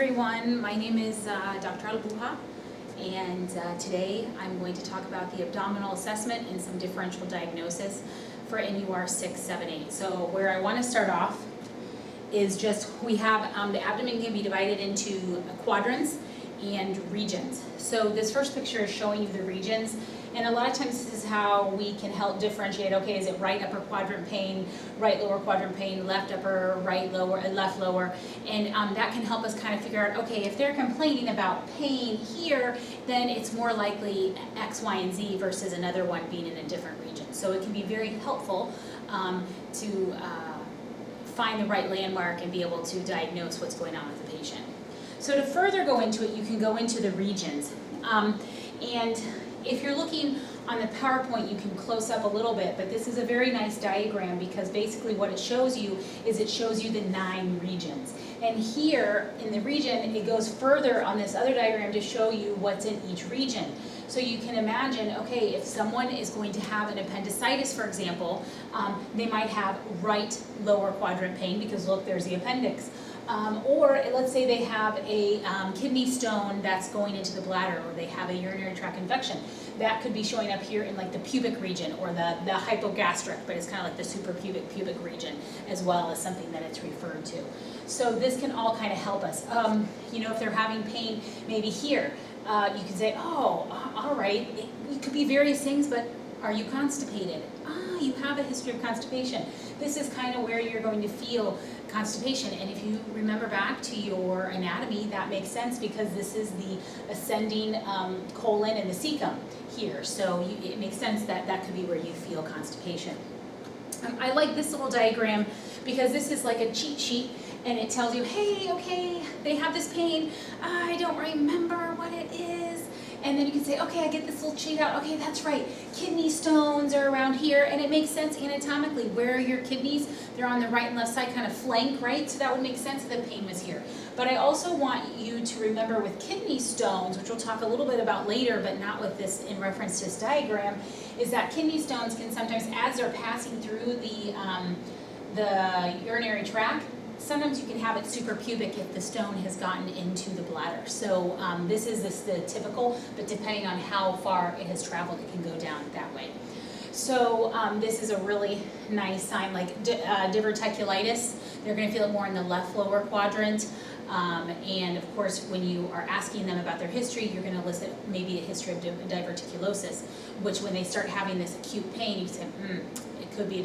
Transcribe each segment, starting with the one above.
everyone, my name is Dr. Albuja, and today I'm going to talk about the abdominal assessment and some differential diagnosis for NUR 678. So where I want to start off is just, we have the abdomen can be divided into quadrants and regions. So this first picture is showing you the regions, and a lot of times this is how we can help differentiate, okay, is it right upper quadrant pain, right lower quadrant pain, left upper, right lower, left lower, and that can help us kind of figure out, okay, if they're complaining about pain here, then it's more likely X, Y, and Z versus another one being in a different region. So it can be very helpful to find the right landmark and be able to diagnose what's going on with the patient. So to further go into it, you can go into the regions. And if you're looking on the PowerPoint, you can close up a little bit, but this is a very nice diagram because basically what it shows you is it shows you the 9 regions. And here in the region, it goes further on this other diagram to show you what's in each region. So you can imagine, okay, if someone is going to have an appendicitis, for example, they might have right lower quadrant pain because look, there's the appendix. Or let's say they have a kidney stone that's going into the bladder, or they have a urinary tract infection. That could be showing up here in like the pubic region or the hypogastric, but it's kind of like the suprapubic region as well as something that it's referred to. So this can all kind of help us. You know, if they're having pain maybe here, you can say, oh, all right, it could be various things, but are you constipated? You have a history of constipation. This is kind of where you're going to feel constipation, and if you remember back to your anatomy, that makes sense because this is the ascending colon and the cecum here, so it makes sense that that could be where you feel constipation. I like this little diagram because this is like a cheat sheet, and it tells you, hey, okay, they have this pain, I don't remember what it is. And then you can say, okay, I get this little sheet out. Okay, that's right. Kidney stones are around here, and it makes sense anatomically. Where are your kidneys? They're on the right and left side, kind of flank, right? So that would make sense that the pain was here. But I also want you to remember with kidney stones, which we'll talk a little bit about later, but not with this in reference to this diagram, is that kidney stones can sometimes, as they're passing through the urinary tract, sometimes you can have it suprapubic if the stone has gotten into the bladder. So this is the typical, but depending on how far it has traveled, it can go down that way. So this is a really nice sign, like diverticulitis. They're going to feel it more in the left lower quadrant. And of course, when you are asking them about their history, you're going to elicit maybe a history of diverticulosis, which when they start having this acute pain, you say, it could be a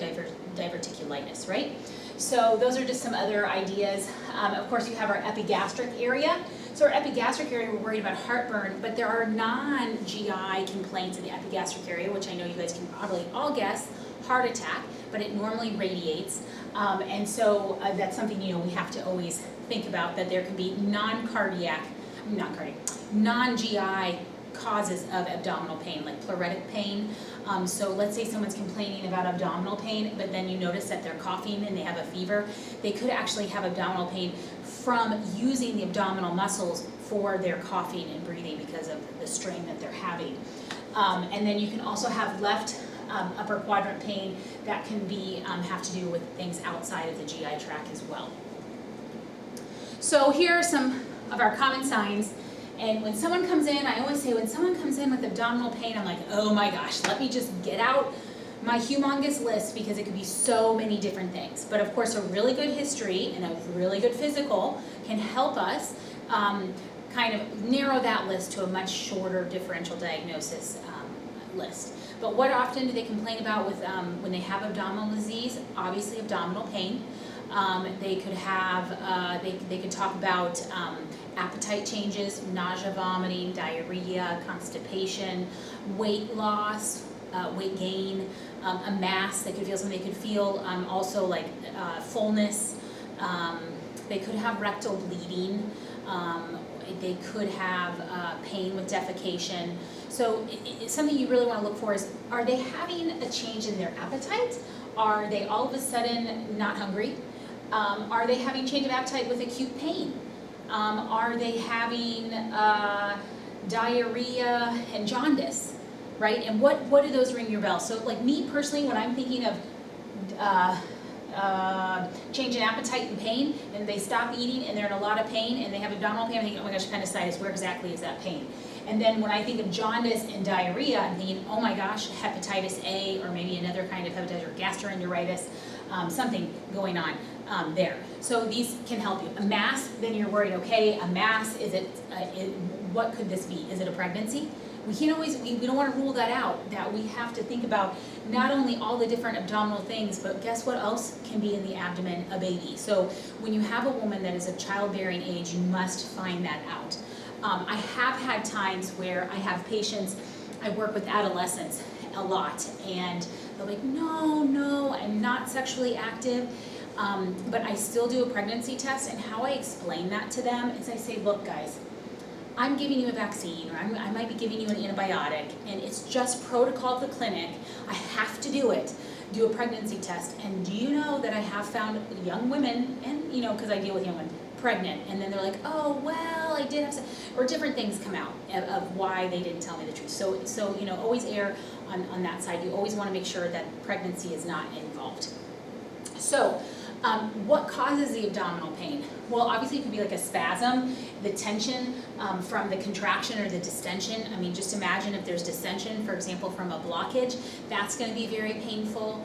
diverticulitis, right? So those are just some other ideas. Of course, you have our epigastric area. So our epigastric area, we're worried about heartburn, but there are non-GI complaints in the epigastric area, which I know you guys can probably all guess, heart attack, but it normally radiates. And so that's something, you know, we have to always think about, that there can be non-GI causes of abdominal pain, like pleuritic pain. So let's say someone's complaining about abdominal pain, but then you notice that they're coughing and they have a fever. They could actually have abdominal pain from using the abdominal muscles for their coughing and breathing because of the strain that they're having. And then you can also have left upper quadrant pain that can be have to do with things outside of the GI tract as well. So here are some of our common signs. And when someone comes in, I always say when someone comes in with abdominal pain, I'm like, oh my gosh, let me just get out my humongous list because it could be so many different things. But of course, a really good history and a really good physical can help us kind of narrow that list to a much shorter differential diagnosis list. But what often do they complain about with when they have abdominal disease? Obviously, abdominal pain. They could have, they could talk about appetite changes, nausea, vomiting, diarrhea, constipation, weight loss, weight gain, a mass. They could feel something. They could feel also like fullness. They could have rectal bleeding. They could have pain with defecation. So it's something you really want to look for is, are they having a change in their appetite? Are they all of a sudden not hungry? Are they having change of appetite with acute pain? Are they having diarrhea and jaundice, right? And what do those ring your bell? So like me personally, when I'm thinking of change in appetite and pain, and they stop eating and they're in a lot of pain and they have abdominal pain, I'm thinking, oh my gosh, appendicitis, where exactly is that pain? And then when I think of jaundice and diarrhea, I'm thinking, oh my gosh, hepatitis A, or maybe another kind of hepatitis, or gastroenteritis, something going on there. So these can help you. A mass, then you're worried, okay, a mass, what could this be? Is it a pregnancy? We can't always, we don't want to rule that out, that we have to think about not only all the different abdominal things, but guess what else can be in the abdomen? A baby. So when you have a woman that is of childbearing age, you must find that out. I have had times where I have patients, I work with adolescents a lot, and they're like, no, I'm not sexually active, but I still do a pregnancy test, and how I explain that to them is I say, look guys, I'm giving you a vaccine, or I might be giving you an antibiotic, and it's just protocol at the clinic, I have to do it, do a pregnancy test, and do you know that I have found young women, and because I deal with young women, pregnant, and then they're like, oh, well, I did have some, or different things come out of why they didn't tell me the truth. So always err on that side. You always want to make sure that pregnancy is not involved. So, what causes the abdominal pain? Well, obviously it could be like a spasm, the tension from the contraction or the distension. I mean, just imagine if there's distension, for example, from a blockage, that's going to be very painful.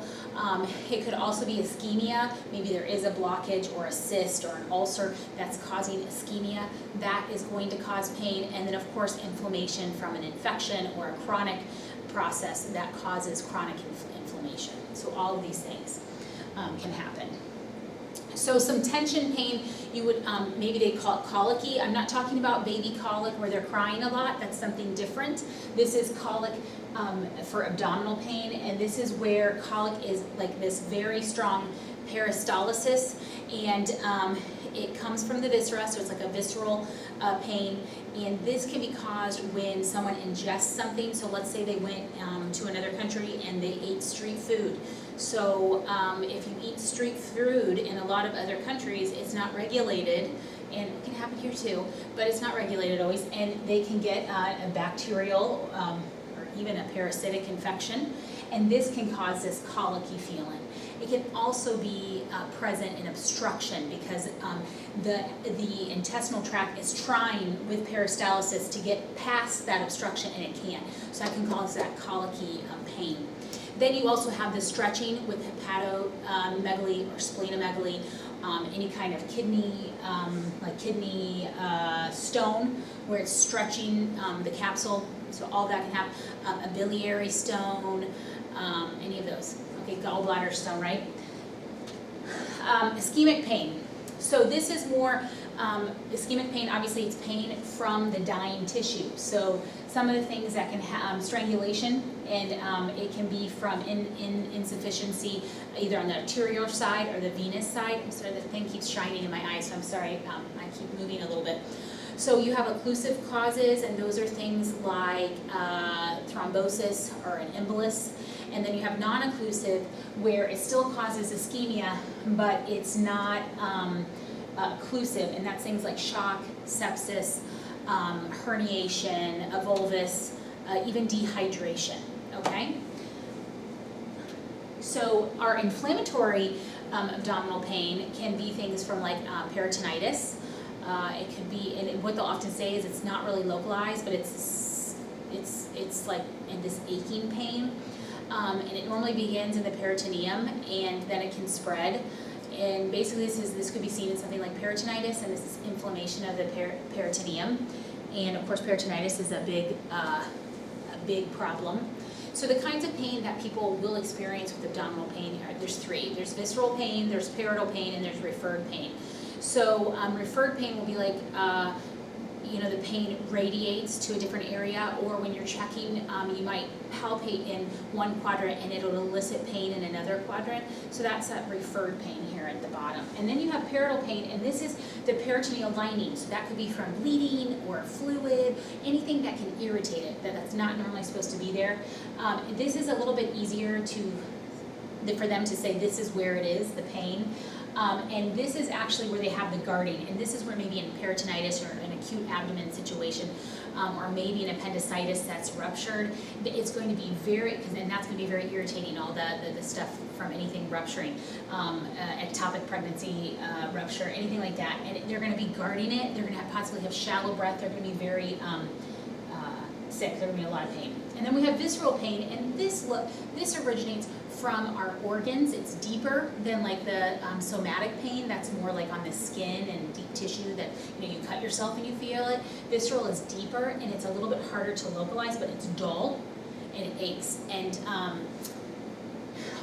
It could also be ischemia. Maybe there is a blockage or a cyst or an ulcer that's causing ischemia. That is going to cause pain. And then, of course, inflammation from an infection or a chronic process that causes chronic inflammation. So all of these things can happen. So some tension pain, you would, maybe they call it colicky. I'm not talking about baby colic where they're crying a lot. That's something different. This is colic for abdominal pain, and this is where colic is like this very strong peristalsis, and it comes from the viscera, so it's like a visceral pain, and this can be caused when someone ingests something. So let's say they went to another country and they ate street food. So if you eat street food in a lot of other countries, it's not regulated, and it can happen here too, but it's not regulated always, and they can get a bacterial or even a parasitic infection, and this can cause this colicky feeling. It can also be present in obstruction because the intestinal tract is trying with peristalsis to get past that obstruction, and it can't. So that can cause that colicky pain. Then you also have the stretching with hepatomegaly or splenomegaly, any kind of kidney, like kidney stone, where it's stretching the capsule. So all that can happen. A biliary stone, any of those. Okay, gallbladder stone, right? Ischemic pain. So this is more ischemic pain. Obviously, it's pain from the dying tissue. So some of the things that can have strangulation, and it can be from insufficiency either on the arterial side or the venous side. I'm sorry, the thing keeps shining in my eyes, so I'm sorry, I keep moving a little bit. So you have occlusive causes, and those are things like thrombosis or an embolus. And then you have non-occlusive, where it still causes ischemia, but it's not occlusive, and that's things like shock, sepsis, herniation, a volvus, even dehydration, okay? So our inflammatory abdominal pain can be things from like peritonitis. It could be, and what they'll often say is it's not really localized, but it's like in this aching pain. And it normally begins in the peritoneum, and then it can spread. And basically this could be seen in something like peritonitis, and this is inflammation of the peritoneum. And of course peritonitis is a big problem. So the kinds of pain that people will experience with abdominal pain, there's three. There's visceral pain, there's parietal pain, and there's referred pain. So referred pain will be like, the pain radiates to a different area, or when you're checking, you might palpate in one quadrant and it'll elicit pain in another quadrant. So that's that referred pain here at the bottom. And then you have parietal pain, and this is the peritoneal lining. So that could be from bleeding or fluid, anything that can irritate it, that's not normally supposed to be there. This is a little bit easier for them to say this is where it is, the pain. And this is actually where they have the guarding, and this is where maybe in peritonitis or an acute abdomen situation, or maybe an appendicitis that's ruptured, it's going to be and that's going to be very irritating, all the stuff from anything rupturing, ectopic pregnancy, rupture, anything like that, and they're going to be guarding it, they're going to possibly have shallow breath, they're going to be very sick, they're going to be in a lot of pain. And then we have visceral pain, and this originates from our organs. It's deeper than like the somatic pain. That's more like on the skin and deep tissue that you cut yourself and you feel it. Visceral is deeper and it's a little bit harder to localize, but it's dull and it aches. And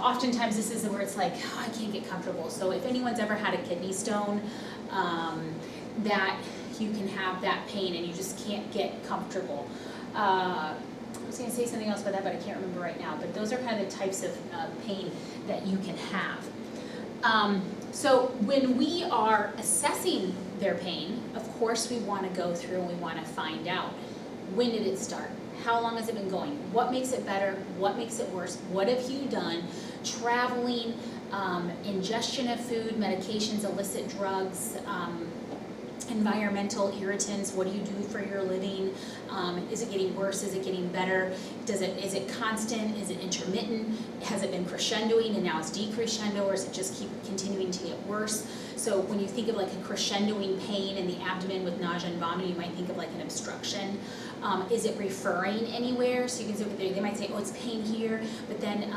oftentimes this is where it's like, oh, I can't get comfortable. So if anyone's ever had a kidney stone, that you can have that pain and you just can't get comfortable. I was going to say something else about that, but I can't remember right now. But those are kind of the types of pain that you can have. So when we are assessing their pain, of course we want to go through and we want to find out, when did it start? How long has it been going? What makes it better? What makes it worse? What have you done? Traveling, ingestion of food, medications, illicit drugs, environmental irritants, what do you do for your living? Is it getting worse? Is it getting better? Is it constant? Is it intermittent? Has it been crescendoing and now it's decrescendo, or is it just keep continuing to get worse? So when you think of like a crescendoing pain in the abdomen with nausea and vomiting, you might think of like an obstruction. Is it referring anywhere? So you can see they might say, oh, it's pain here, but then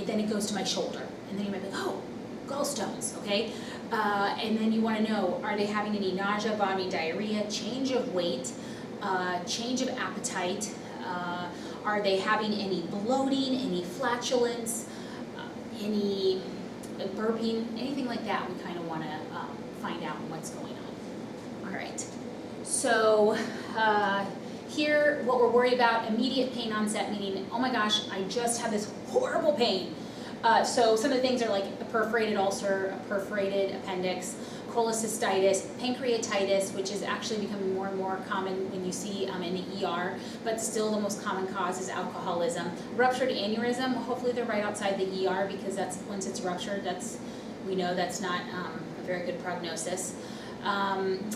then it goes to my shoulder, and then you might be like, oh, gallstones, okay? And then you want to know, are they having any nausea, vomiting, diarrhea, change of weight, change of appetite, are they having any bloating, any flatulence, any burping, anything like that? We kind of want to find out what's going on. All right, so here what we're worried about, immediate pain onset, meaning, oh my gosh, I just have this horrible pain. So some of the things are like a perforated ulcer, a perforated appendix, cholecystitis, pancreatitis, which is actually becoming more and more common when you see in the ER, but still the most common cause is alcoholism. Ruptured aneurysm, hopefully they're right outside the ER, because that's, once it's ruptured, we know that's not a very good prognosis.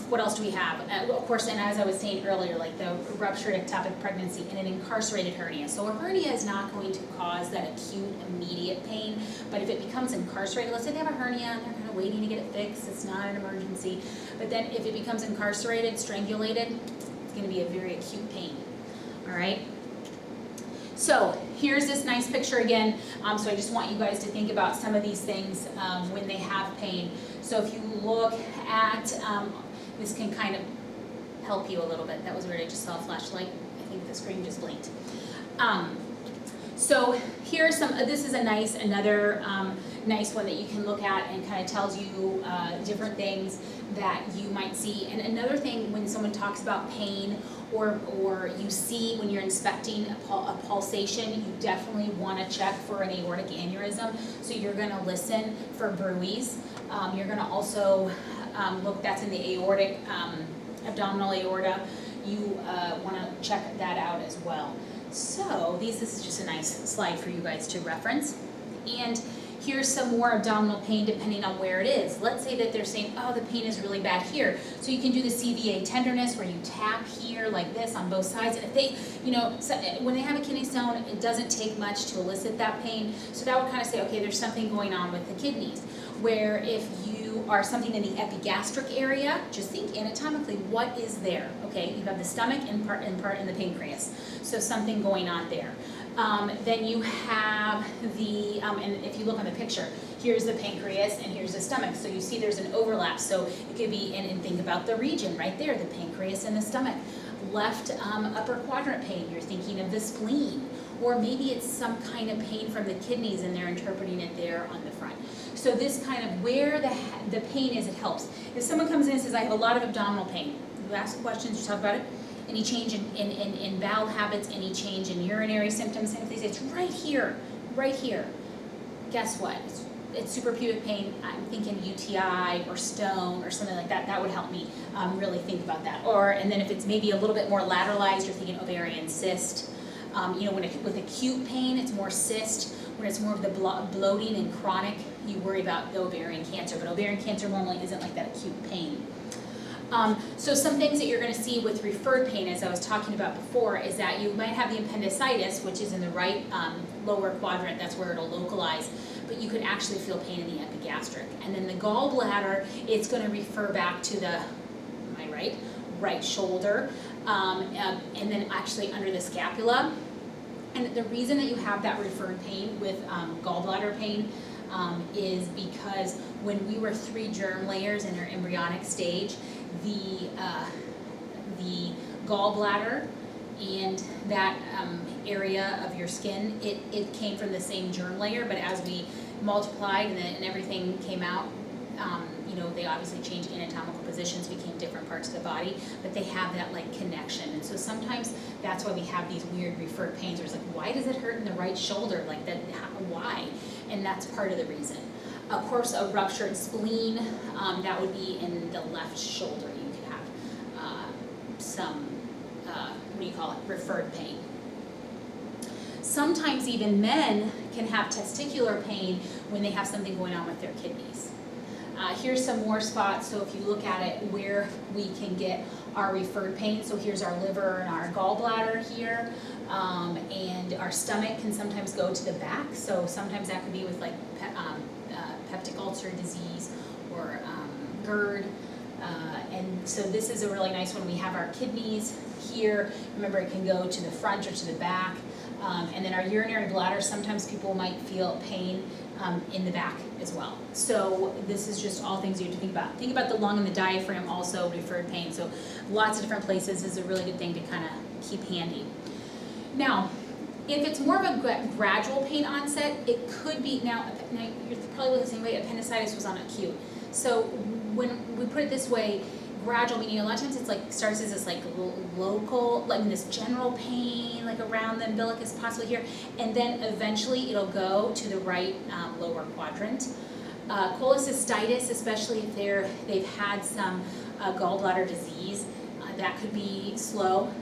What else do we have? Of course, and as I was saying earlier, like the ruptured ectopic pregnancy and an incarcerated hernia. So a hernia is not going to cause that acute, immediate pain, but if it becomes incarcerated, let's say they have a hernia and they're kind of waiting to get it fixed, it's not an emergency, but then if it becomes incarcerated, strangulated, it's going to be a very acute pain. All right? So here's this nice picture again. So I just want you guys to think about some of these things when they have pain. So if you look at, this can kind of help you a little bit. That was weird, I just saw a flashlight. I think the screen just blinked. So here's this is another nice one that you can look at and kind of tells you different things that you might see. And another thing, when someone talks about pain, or you see when you're inspecting a pulsation, you definitely want to check for an aortic aneurysm. So you're going to listen for bruits. You're going to also look, that's in the aortic, abdominal aorta. You want to check that out as well. So this is just a nice slide for you guys to reference. And here's some more abdominal pain depending on where it is. Let's say that they're saying, oh, the pain is really bad here. So you can do the CVA tenderness where you tap here like this on both sides. And if they, when they have a kidney stone, it doesn't take much to elicit that pain. So that would kind of say, okay, there's something going on with the kidneys. Where if you are something in the epigastric area, just think anatomically, what is there? Okay, you have the stomach and part in the pancreas. So something going on there. Then you have the, and if you look on the picture, here's the pancreas and here's the stomach. So you see there's an overlap. So it could be, and think about the region right there, the pancreas and the stomach. Left upper quadrant pain, you're thinking of the spleen. Or maybe it's some kind of pain from the kidneys and they're interpreting it there on the front. So this kind of where the pain is, it helps. If someone comes in and says, I have a lot of abdominal pain, you ask questions, you talk about it. Any change in bowel habits, any change in urinary symptoms, and if they say it's right here, guess what? It's suprapubic pain. I'm thinking UTI or stone or something like that. That would help me really think about that. And then if it's maybe a little bit more lateralized, you're thinking ovarian cyst. With acute pain, it's more cyst. When it's more of the bloating and chronic, you worry about the ovarian cancer, but ovarian cancer normally isn't like that acute pain. So some things that you're going to see with referred pain, as I was talking about before, is that you might have the appendicitis, which is in the right lower quadrant, that's where it'll localize, but you could actually feel pain in the epigastric. And then the gallbladder, it's going to refer back to the, am I right? Right shoulder, and then actually under the scapula. And the reason that you have that referred pain with gallbladder pain is because when we were 3 germ layers in our embryonic stage, the gallbladder and that area of your skin, it came from the same germ layer, but as we multiplied and everything came out, you know, they obviously changed anatomical positions, became different parts of the body, but they have that like connection. And so sometimes that's why we have these weird referred pains where it's like, why does it hurt in the right shoulder? Like that, why? And that's part of the reason. Of course, a ruptured spleen, that would be in the left shoulder. You could have some, what do you call it, referred pain. Sometimes even men can have testicular pain when they have something going on with their kidneys. Here's some more spots, so if you look at it, where we can get our referred pain. So here's our liver and our gallbladder here, and our stomach can sometimes go to the back. So sometimes that could be with like peptic ulcer disease or GERD. And so this is a really nice one. We have our kidneys here. Remember, it can go to the front or to the back. And then our urinary bladder, sometimes people might feel pain in the back as well. So this is just all things you have to think about. Think about the lung and the diaphragm, also referred pain. So lots of different places is a really good thing to kind of keep handy. Now, if it's more of a gradual pain onset, it could be, now you're probably looking the same way, appendicitis was on acute. So when we put it this way, gradual, meaning a lot of times it's like starts as this like local, like this general pain, like around the umbilicus, possibly here, and then eventually it'll go to the right lower quadrant. Cholecystitis, especially if they've had some gallbladder disease, that could be slow.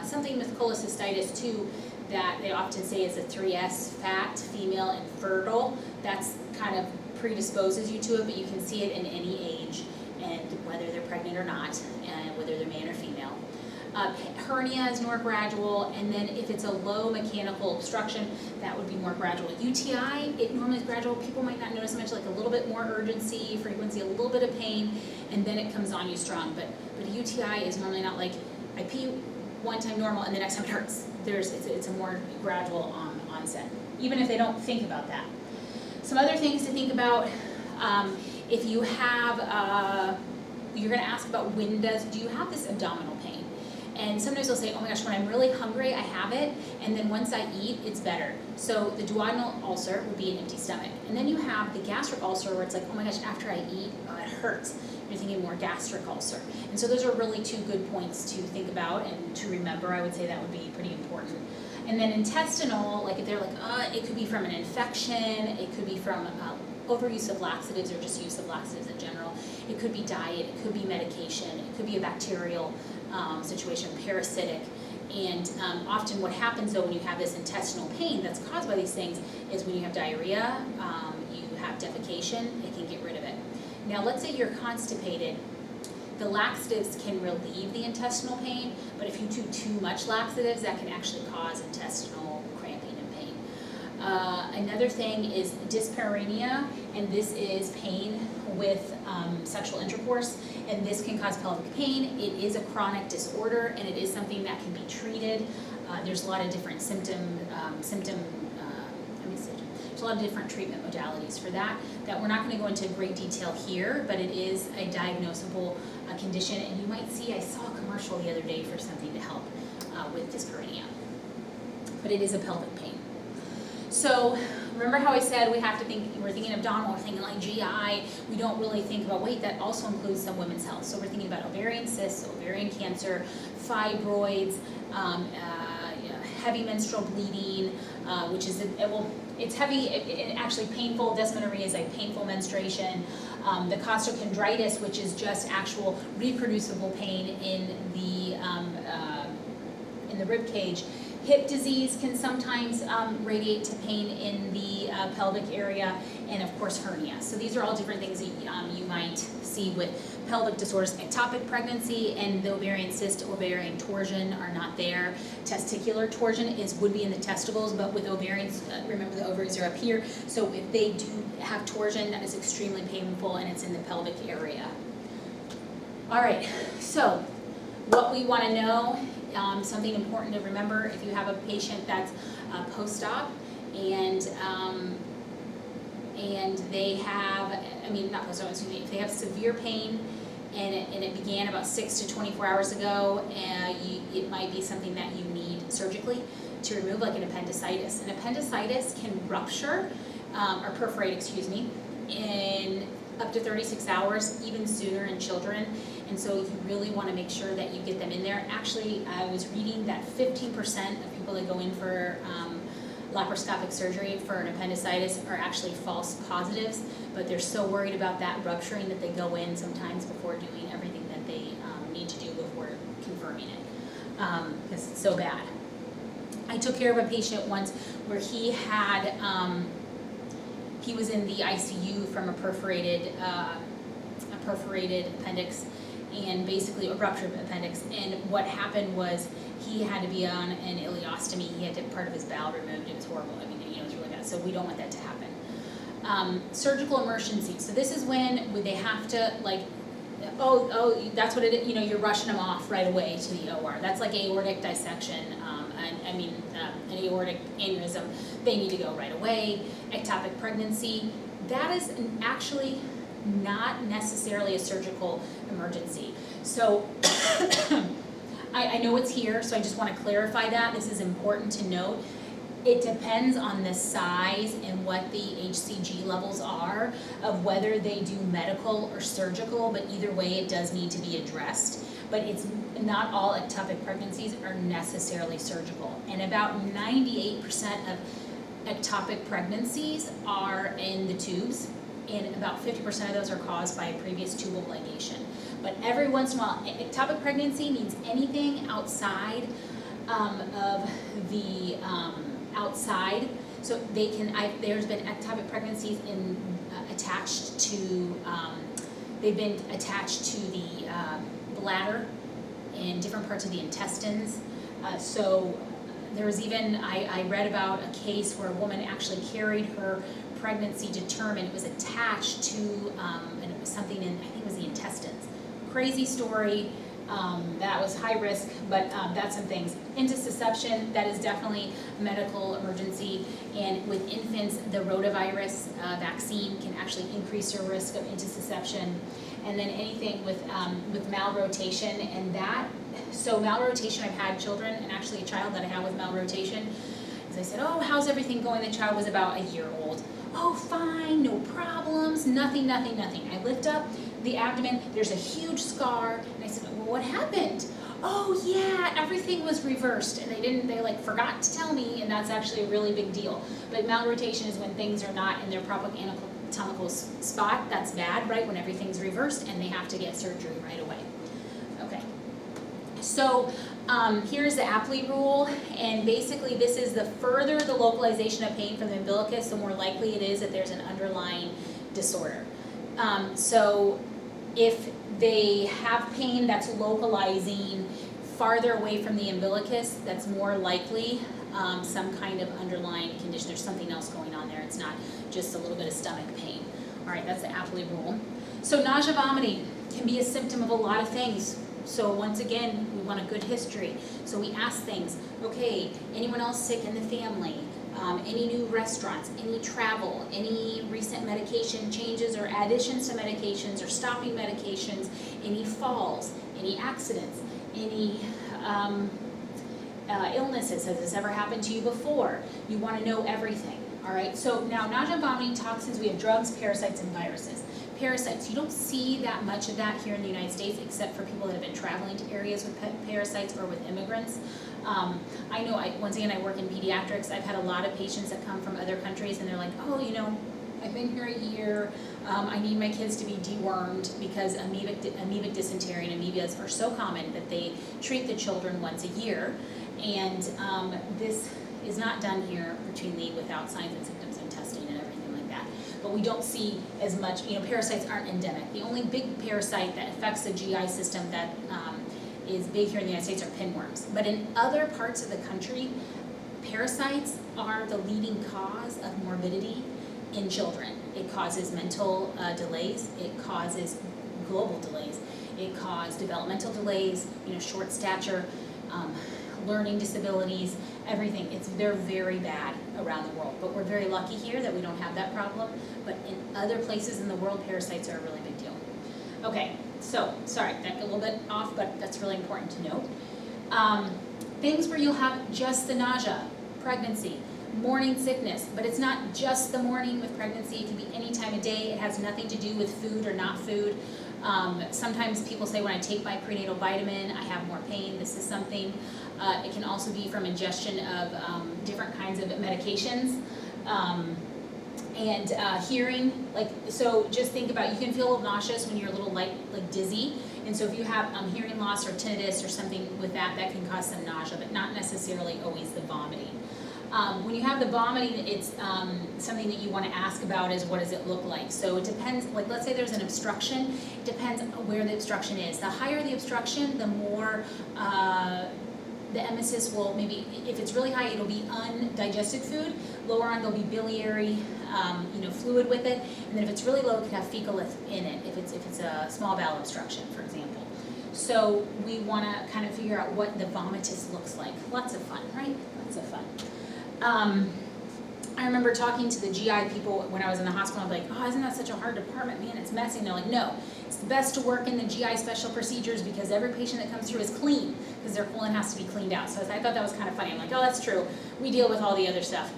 Something with cholecystitis too that they often say is a 3S fat, female and fertile. That's kind of predisposes you to it, but you can see it in any age, and whether they're pregnant or not, and whether they're male or female. Hernia is more gradual, and then if it's a low mechanical obstruction, that would be more gradual. UTI, it normally is gradual. People might not notice much, like a little bit more urgency, frequency, a little bit of pain, and then it comes on you strong. But UTI is normally not like, I pee one time normal and the next time it hurts. It's a more gradual onset, even if they don't think about that. Some other things to think about, if you have, you're gonna ask about do you have this abdominal pain? And sometimes they'll say, oh my gosh, when I'm really hungry, I have it, and then once I eat, it's better. So the duodenal ulcer would be an empty stomach. And then you have the gastric ulcer where it's like, oh my gosh, after I eat, it hurts. You're thinking more gastric ulcer. And so those are really 2 good points to think about and to remember. I would say that would be pretty important. And then intestinal, like if they're like, it could be from an infection, it could be from overuse of laxatives or just use of laxatives in general. It could be diet, it could be medication, it could be a bacterial situation, parasitic. And often what happens though when you have this intestinal pain that's caused by these things is when you have diarrhea, you have defecation, it can get rid of it. Now let's say you're constipated. The laxatives can relieve the intestinal pain, but if you do too much laxatives, that can actually cause intestinal cramping and pain. Another thing is dyspareunia, and this is pain with sexual intercourse, and this can cause pelvic pain. It is a chronic disorder, and it is something that can be treated. There's a lot of different there's a lot of different treatment modalities for that we're not going to go into great detail here, but it is a diagnosable condition, and you might see, I saw a commercial the other day for something to help with dyspareunia, but it is a pelvic pain. So remember how I said we have to think, we're thinking abdominal, we're thinking like GI, we don't really think about, wait, that also includes some women's health. So we're thinking about ovarian cysts, ovarian cancer, fibroids, heavy menstrual bleeding, which is, it's heavy, actually painful. Dysmenorrhea is like painful menstruation. The costochondritis, which is just actual reproducible pain in the rib cage, Hip disease can sometimes radiate to pain in the pelvic area, and of course hernia. So these are all different things that you might see with pelvic disorders. Ectopic pregnancy and the ovarian cyst, ovarian torsion are not there. Testicular torsion would be in the testicles, but with ovarian, remember the ovaries are up here. So if they do have torsion, that is extremely painful, and it's in the pelvic area. All right, so what we want to know, something important to remember if you have a patient that's post-op and they have, not post-op, excuse me, if they have severe pain and it began about 6 to 24 hours ago, it might be something that you need surgically to remove, like an appendicitis. An appendicitis can rupture, or perforate, excuse me, in up to 36 hours, even sooner in children. And so you really want to make sure that you get them in there. Actually, I was reading that 15% of people that go in for laparoscopic surgery for an appendicitis are actually false positives, but they're so worried about that rupturing that they go in sometimes before doing everything that they need to do before confirming it, because it's so bad. I took care of a patient once where he had, he was in the ICU from a perforated appendix, and basically a ruptured appendix. And what happened was he had to be on an ileostomy. He had to part of his bowel removed. It was horrible. It was really bad. So we don't want that to happen. Surgical emergency. So this is when they have to, like, that's what it is. You're rushing them off right away to the OR. That's like aortic dissection. An aortic aneurysm. They need to go right away. Ectopic pregnancy. That is actually not necessarily a surgical emergency. So I know it's here, so I just want to clarify that. This is important to note. It depends on the size and what the HCG levels are of whether they do medical or surgical, but either way it does need to be addressed. But it's not all ectopic pregnancies are necessarily surgical. And about 98% of ectopic pregnancies are in the tubes, and about 50% of those are caused by a previous tubal ligation. But every once in a while, ectopic pregnancy means anything outside of the outside. So they can. There's been ectopic pregnancies attached to. They've been attached to the bladder and different parts of the intestines. So there was even I read about a case where a woman actually carried her pregnancy to term, and it was attached to and it was something in, I think it was the intestines. Crazy story. That was high risk, but that's some things. Intussusception, that is definitely a medical emergency, and with infants, the rotavirus vaccine can actually increase your risk of intussusception. And then anything with malrotation, and that, so malrotation, I've had children, and actually a child that I had with malrotation, as I said, oh, how's everything going? The child was about a year old. Oh, fine, no problems, nothing. I lift up the abdomen, there's a huge scar, and I said, well, what happened? Oh yeah, everything was reversed, and they forgot to tell me, and that's actually a really big deal. But malrotation is when things are not in their proper anatomical spot. That's bad, right? When everything's reversed and they have to get surgery right away. Okay, so here's the Apley rule, and basically this is the further the localization of pain from the umbilicus, the more likely it is that there's an underlying disorder. So if they have pain that's localizing farther away from the umbilicus, that's more likely some kind of underlying condition. There's something else going on there. It's not just a little bit of stomach pain. All right, that's the Apley rule. So nausea, vomiting can be a symptom of a lot of things. So once again, we want a good history. So we ask things, okay, anyone else sick in the family? Any new restaurants, any travel, any recent medication changes or additions to medications or stopping medications, any falls, any accidents, any illnesses. Has this ever happened to you before? You want to know everything, all right? So now nausea, vomiting, toxins, we have drugs, parasites, and viruses. Parasites, you don't see that much of that here in the United States except for people that have been traveling to areas with parasites or with immigrants. I know, once again, I work in pediatrics. I've had a lot of patients that come from other countries and they're like, oh, I've been here a year. I need my kids to be dewormed because amoebic dysentery and amoebias are so common that they treat the children once a year. And this is not done here routinely without signs and symptoms and testing and everything like that. But we don't see as much, parasites aren't endemic. The only big parasite that affects the GI system that is big here in the United States are pinworms. But in other parts of the country, parasites are the leading cause of morbidity in children. It causes mental delays, it causes global delays, it causes developmental delays, short stature, learning disabilities, everything. They're very bad around the world, but we're very lucky here that we don't have that problem. But in other places in the world, parasites are a really big deal. Okay, so, sorry, that got a little bit off, but that's really important to note. Things where you'll have just the nausea, pregnancy, morning sickness, but it's not just the morning with pregnancy, it can be any time of day, it has nothing to do with food or not food. Sometimes people say when I take my prenatal vitamin, I have more pain, this is something. It can also be from ingestion of different kinds of medications. And hearing, so just think about, you can feel a little nauseous when you're a little like dizzy. And so if you have hearing loss or tinnitus or something with that, that can cause some nausea, but not necessarily always the vomiting. When you have the vomiting, it's something that you want to ask about is what does it look like. So it depends, let's say there's an obstruction, it depends where the obstruction is. The higher the obstruction, the more the emesis will maybe, if it's really high, it'll be undigested food. Lower on, there'll be biliary fluid with it. And then if it's really low, it could have fecal in it, if it's a small bowel obstruction, for example. So we want to kind of figure out what the vomitus looks like. Lots of fun, right? Lots of fun. I remember talking to the GI people when I was in the hospital. I'm like, oh, isn't that such a hard department? Man, it's messy. And they're like, no, it's the best to work in the GI special procedures because every patient that comes through is clean because their colon has to be cleaned out. So I thought that was kind of funny. I'm like, oh, that's true. We deal with all the other stuff.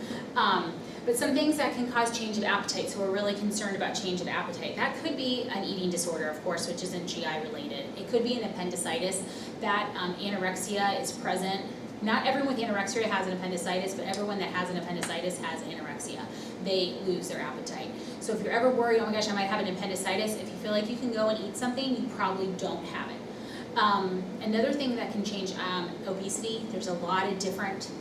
But some things that can cause change of appetite, so we're really concerned about change of appetite. That could be an eating disorder, of course, which isn't GI related. It could be an appendicitis. That anorexia is present. Not everyone with anorexia has an appendicitis, but everyone that has an appendicitis has anorexia. They lose their appetite. So if you're ever worried, oh my gosh, I might have an appendicitis, if you feel like you can go and eat something, you probably don't have it. Another thing that can change obesity, there's a lot of different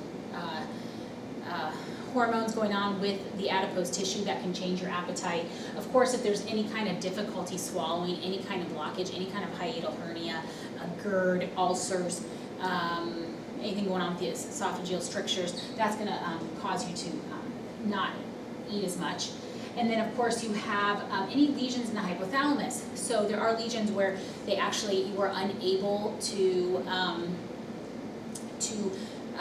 hormones going on with the adipose tissue that can change your appetite. Of course, if there's any kind of difficulty swallowing, any kind of blockage, any kind of hiatal hernia, GERD, ulcers, anything going on with the esophageal strictures, that's going to cause you to not eat as much. And then of course you have any lesions in the hypothalamus. So there are lesions where you are unable to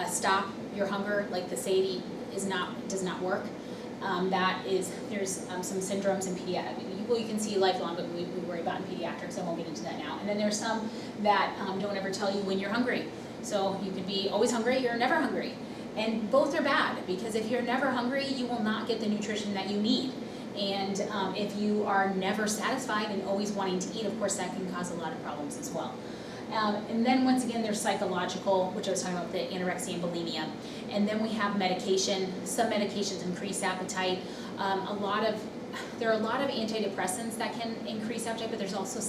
stop your hunger, like the satiety does not work. There's some syndromes in pediatrics. Well, you can see lifelong, but we worry about in pediatrics. I won't get into that now. And then there's some that don't ever tell you when you're hungry. So you could be always hungry or never hungry. And both are bad, because if you're never hungry, you will not get the nutrition that you need. And if you are never satisfied and always wanting to eat, of course, that can cause a lot of problems as well. And then once again, there's psychological, which I was talking about, the anorexia and bulimia. And then we have medication. Some medications increase appetite. There are a lot of antidepressants that can increase appetite, but there's also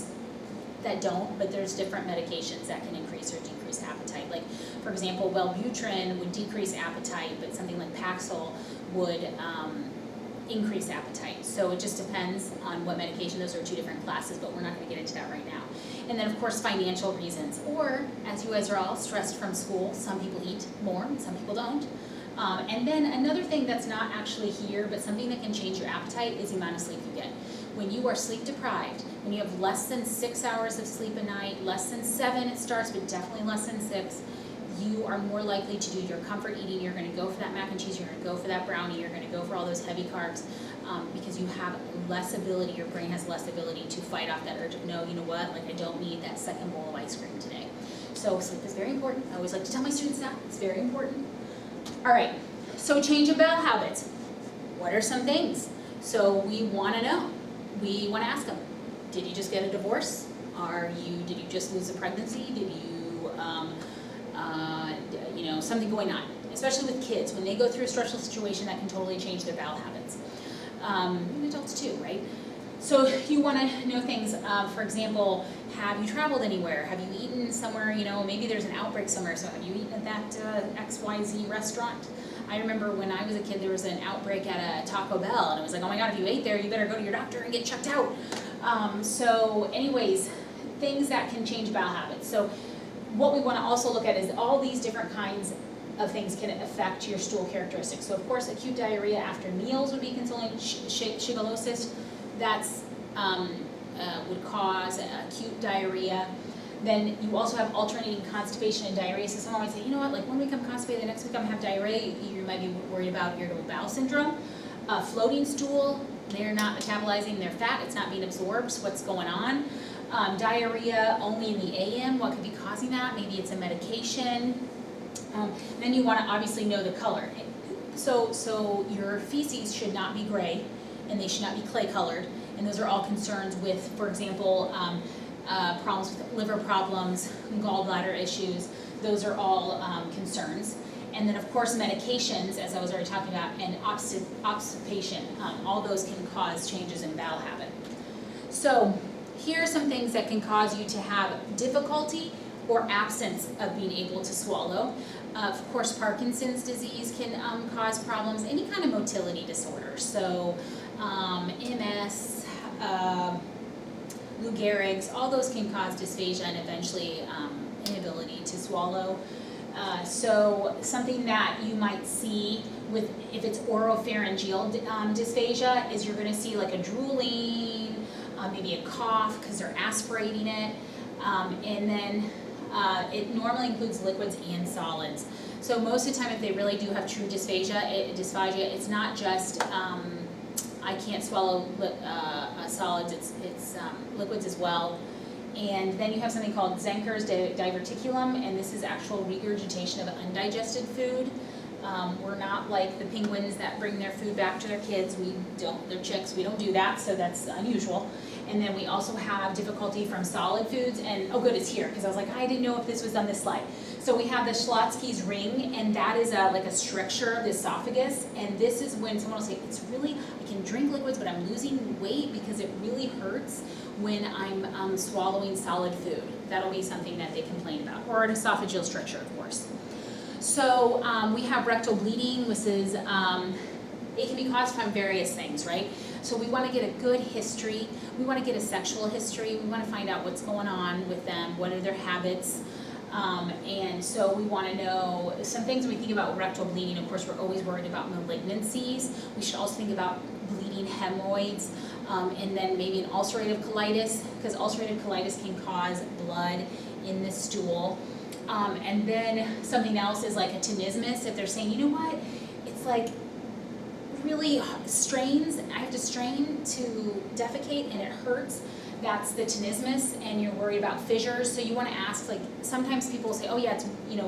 that don't, but there's different medications that can increase or decrease appetite. Like, for example, Wellbutrin would decrease appetite, but something like Paxil would increase appetite. So it just depends on what medication. Those are two different classes, but we're not going to get into that right now. And then, of course, financial reasons. Or, as you guys are all stressed from school, some people eat more and some people don't. And then another thing that's not actually here, but something that can change your appetite, is the amount of sleep you get. When you are sleep deprived, when you have less than 6 hours of sleep a night, less than 7 it starts, but definitely less than 6, you are more likely to do your comfort eating. You're going to go for that mac and cheese, you're going to go for that brownie, you're going to go for all those heavy carbs, because you have less ability, your brain has less ability to fight off that urge of, no, you know what, like I don't need that second bowl of ice cream today. So sleep is very important. I always like to tell my students that, it's very important. All right, so change of bowel habits. What are some things? So we want to know. We want to ask them, did you just get a divorce? Did you just lose a pregnancy? Did you, something going on? Especially with kids, when they go through a stressful situation, that can totally change their bowel habits. And adults too, right? So you want to know things, for example, have you traveled anywhere? Have you eaten somewhere, maybe there's an outbreak somewhere, so have you eaten at that XYZ restaurant? I remember when I was a kid, there was an outbreak at a Taco Bell, and it was like, oh my God, if you ate there, you better go to your doctor and get checked out. So anyways, things that can change bowel habits. So what we want to also look at is all these different kinds of things can affect your stool characteristics. So of course, acute diarrhea after meals would be considered shigellosis. That's would cause acute diarrhea. Then you also have alternating constipation and diarrhea. So someone might say, you know what, like 1 week I'm constipated, the next week I'm gonna have diarrhea. You might be worried about irritable bowel syndrome. Floating stool, they're not metabolizing their fat, it's not being absorbed, so what's going on? Diarrhea only in the AM, what could be causing that? Maybe it's a medication. Then you wanna obviously know the color. So your feces should not be gray, and they should not be clay colored. And those are all concerns with, for example, problems with liver problems, gallbladder issues. Those are all concerns. And then of course medications, as I was already talking about, and obstipation, all those can cause changes in bowel habit. So here are some things that can cause you to have difficulty or absence of being able to swallow. Of course, Parkinson's disease can cause problems, any kind of motility disorder. So MS, Lou Gehrig's, all those can cause dysphagia and eventually inability to swallow. So something that you might see with, if it's oropharyngeal dysphagia, is you're going to see like a drooling, maybe a cough because they're aspirating it, and then it normally includes liquids and solids. So most of the time, if they really do have true dysphagia, it's not just I can't swallow solids, it's liquids as well. And then you have something called Zenker's diverticulum, and this is actual regurgitation of undigested food. We're not like the penguins that bring their food back to their kids. They're chicks, we don't do that, so that's unusual. And then we also have difficulty from solid foods, and oh good, it's here, because I was like, I didn't know if this was on this slide. So we have the Schlotzsky's ring, and that is like a stricture of the esophagus, and this is when someone will say, it's really, I can drink liquids, but I'm losing weight because it really hurts when I'm swallowing solid food. That'll be something that they complain about, or an esophageal stricture, of course. So we have rectal bleeding, which is, it can be caused from various things, right? So we want to get a good history, we want to get a sexual history, we want to find out what's going on with them, what are their habits, and so we want to know some things when we think about rectal bleeding. Of course, we're always worried about malignancies. We should also think about bleeding hemorrhoids, and then maybe an ulcerative colitis, because ulcerative colitis can cause blood in the stool. And then something else is like a tenesmus. If they're saying, you know what, it's like really strains, I have to strain to defecate and it hurts, that's the tenesmus, and you're worried about fissures. So you want to ask, like, sometimes people will say, oh yeah, it's,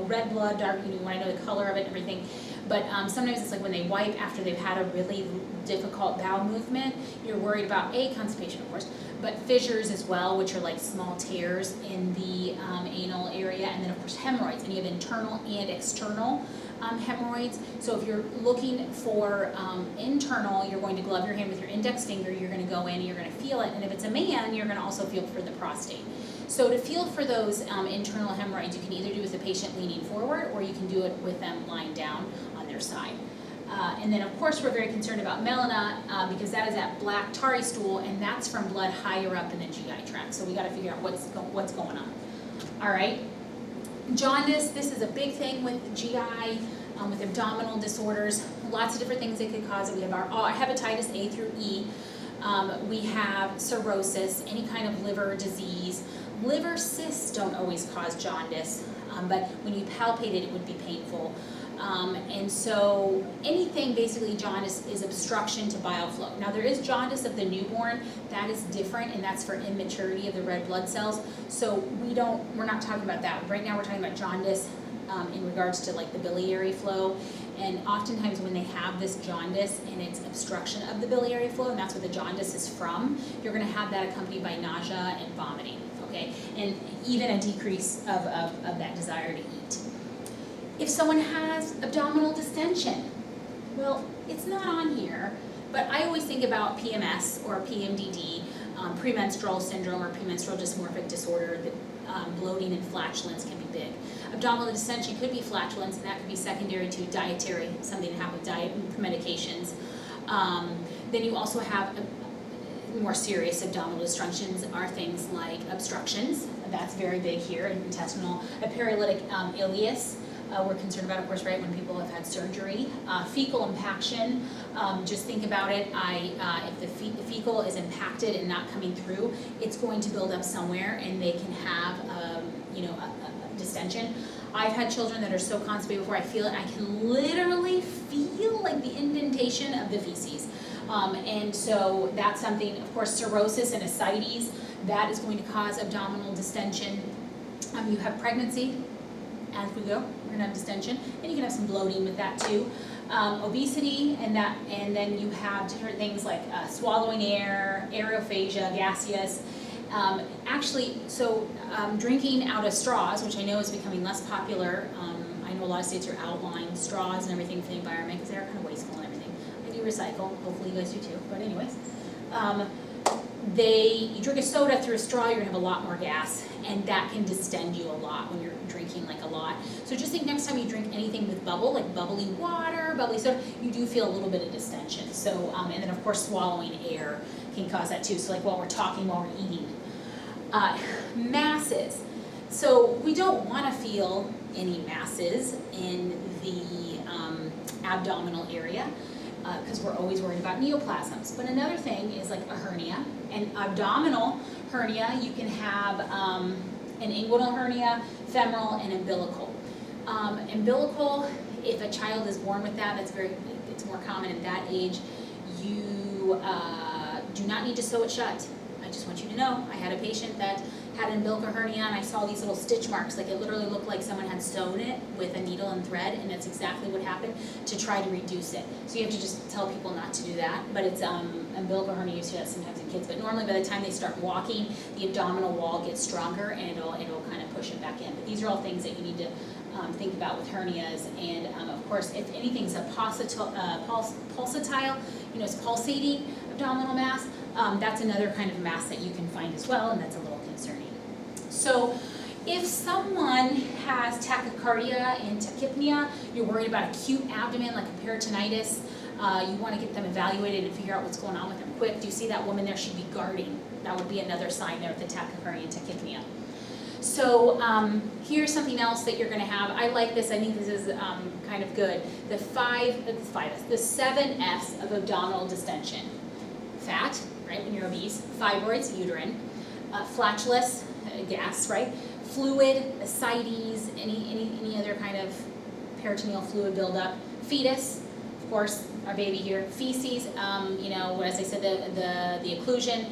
red blood, dark, you want to know the color of it and everything. But sometimes it's like when they wipe after they've had a really difficult bowel movement, you're worried about constipation, of course, but fissures as well, which are like small tears in the anal area, and then of course hemorrhoids, and you have internal and external hemorrhoids. So if you're looking for internal, you're going to glove your hand with your index finger, you're going to go in and you're going to feel it, and if it's a man, you're going to also feel for the prostate. So to feel for those internal hemorrhoids, you can either do with the patient leaning forward, or you can do it with them lying down on their side. And then of course we're very concerned about melena, because that is that black tarry stool, and that's from blood higher up in the GI tract. So we got to figure out what's going on. All right. Jaundice, this is a big thing with GI, with abdominal disorders. Lots of different things that could cause it. We have our hepatitis A through E. We have cirrhosis, any kind of liver disease. Liver cysts don't always cause jaundice, but when you palpate it, it would be painful. And so anything, basically jaundice is obstruction to bile flow. Now there is jaundice of the newborn, that is different, and that's for immaturity of the red blood cells. So we're not talking about that. Right now we're talking about jaundice in regards to like the biliary flow. And oftentimes when they have this jaundice and it's obstruction of the biliary flow, and that's what the jaundice is from, you're gonna have that accompanied by nausea and vomiting, okay? And even a decrease of that desire to eat. If someone has abdominal distension, well, it's not on here, But I always think about PMS or PMDD, premenstrual syndrome or premenstrual dysmorphic disorder, that bloating and flatulence can be big. Abdominal distension could be flatulence, and that could be secondary to dietary, something that happened with diet and medications. Then you also have more serious abdominal dysfunctions are things like obstructions. That's very big here, intestinal, a paralytic ileus. We're concerned about, of course, right, when people have had surgery. Fecal impaction, just think about it. If the fecal is impacted and not coming through, it's going to build up somewhere, and they can have, a distension. I've had children that are so constipated before I feel it, I can literally feel like the indentation of the feces. And so that's something, of course, cirrhosis and ascites, that is going to cause abdominal distension. You have pregnancy. As we go, we're gonna have distension, and you can have some bloating with that too. Obesity, and then you have different things like swallowing air, aerophagia, gaseous. Drinking out of straws, which I know is becoming less popular. I know a lot of states are outlawing straws and everything for the environment because they're kind of wasteful and everything. I do recycle, hopefully you guys do too, but anyways. You drink a soda through a straw, you're gonna have a lot more gas, and that can distend you a lot when you're drinking like a lot. So just think next time you drink anything with bubble, like bubbly water, bubbly soda, you do feel a little bit of distension. So, and then of course swallowing air can cause that too. So like while we're talking, while we're eating. Masses. So we don't wanna feel any masses in the abdominal area, because we're always worried about neoplasms. But another thing is like a hernia. An abdominal hernia, you can have an inguinal hernia, femoral, and umbilical. Umbilical, if a child is born with that, it's more common at that age. You do not need to sew it shut. I just want you to know, I had a patient that had an umbilical hernia, and I saw these little stitch marks, like it literally looked like someone had sewn it with a needle and thread, and that's exactly what happened, to try to reduce it. So you have to just tell people not to do that, but it's umbilical hernia, you see that sometimes in kids, but normally by the time they start walking, the abdominal wall gets stronger, and it'll kind of push it back in. But these are all things that you need to think about with hernias, and of course, if anything's a pulsatile, it's pulsating abdominal mass, that's another kind of mass that you can find as well, and that's a little concerning. So if someone has tachycardia and tachypnea, you're worried about acute abdomen like a peritonitis, you want to get them evaluated and figure out what's going on with them quick. Do you see that woman there? She'd be guarding. That would be another sign there with the tachycardia and tachypnea. So here's something else that you're going to have. I like this. I think this is kind of good. The 7 F's of abdominal distension. Fat, right, when you're obese. Fibroids, uterine. Flatulence, gas, right? Fluid, ascites, any other kind of peritoneal fluid buildup. Fetus, of course, our baby here. Feces, as I said, the occlusion,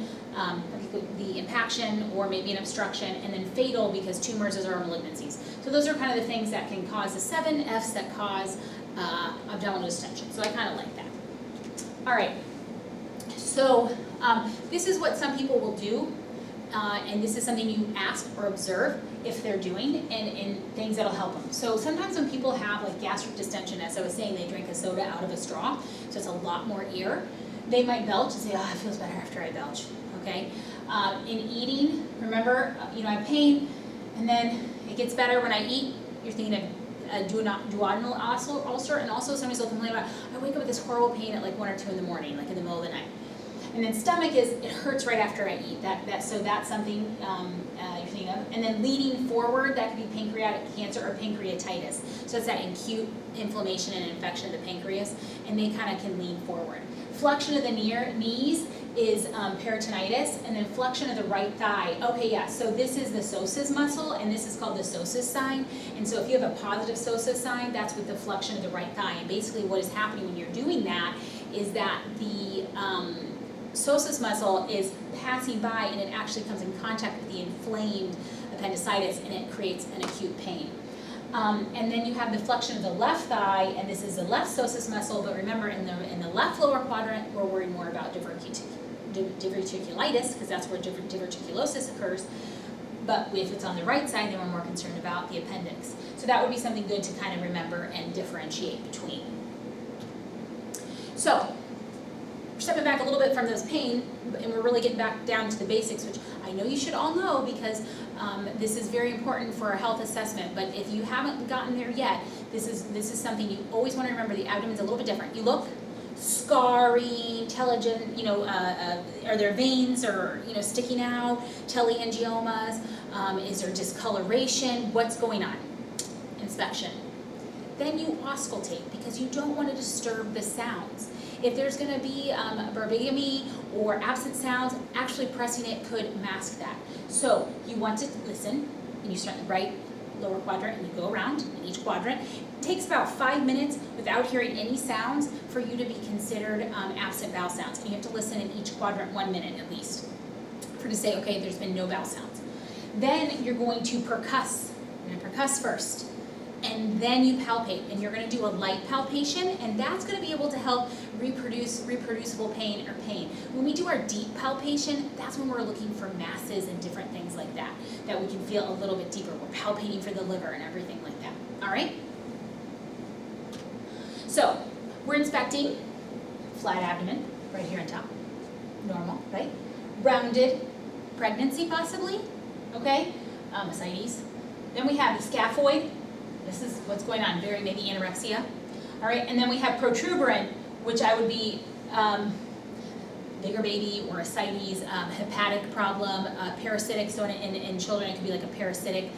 the impaction, or maybe an obstruction, and then fatal because tumors are malignancies. So those are kind of the things that can cause the 7 F's that cause abdominal distension. So I kind of like that. All right. So this is what some people will do, and this is something you ask or observe if they're doing, and things that'll help them. So sometimes when people have like gastric distension, as I was saying, they drink a soda out of a straw, so it's a lot more air. They might belch and say, oh, it feels better after I belch, okay? In eating, remember, I have pain, and then it gets better when I eat. You're thinking of duodenal ulcer, and also sometimes they'll complain about, I wake up with this horrible pain at like 1 or 2 in the morning, like in the middle of the night. And then stomach it hurts right after I eat. So that's something you're thinking of. And then leaning forward, that could be pancreatic cancer or pancreatitis. So it's that acute inflammation and infection of the pancreas, and they kind of can lean forward. Flexion of the knees is peritonitis, and then flexion of the right thigh. Okay, yeah, so this is the psoas muscle, and this is called the psoas sign. And so if you have a positive psoas sign, that's with the flexion of the right thigh. And basically what is happening when you're doing that is that the psoas muscle is passing by, and it actually comes in contact with the inflamed appendicitis, and it creates an acute pain. And then you have the flexion of the left thigh, and this is the left psoas muscle, but remember in the left lower quadrant, we're worried more about diverticulitis, because that's where diverticulosis occurs. But if it's on the right side, then we're more concerned about the appendix. So that would be something good to kind of remember and differentiate between. So, stepping back a little bit from those pain, and we're really getting back down to the basics, which I know you should all know because this is very important for a health assessment. But if you haven't gotten there yet, this is something you always want to remember. The abdomen's a little bit different. You look, scarring, telogen, are there veins or sticking out, telangiomas? Is there discoloration? What's going on? Inspection. Then you auscultate because you don't want to disturb the sounds. If there's going to be barbigamy or absent sounds, actually pressing it could mask that. So you want to listen, and you start in the right lower quadrant and you go around in each quadrant. It takes about 5 minutes without hearing any sounds for you to be considered absent vowel sounds. And you have to listen in each quadrant 1 minute at least to say, okay, there's been no vowel sounds. Then you're going to percuss. You're going to percuss first. And then you palpate, and you're going to do a light palpation, and that's going to be able to help reproducible pain or pain. When we do our deep palpation, that's when we're looking for masses and different things like that we can feel a little bit deeper. We're palpating for the liver and everything like that. All right? So we're inspecting flat abdomen right here on top, normal, right? Rounded pregnancy possibly, okay? Ascites. Then we have the scaphoid. This is what's going on, very maybe anorexia. All right, and then we have protuberant, which I would be bigger baby or ascites, hepatic problem, parasitic. So in children, it could be like a parasitic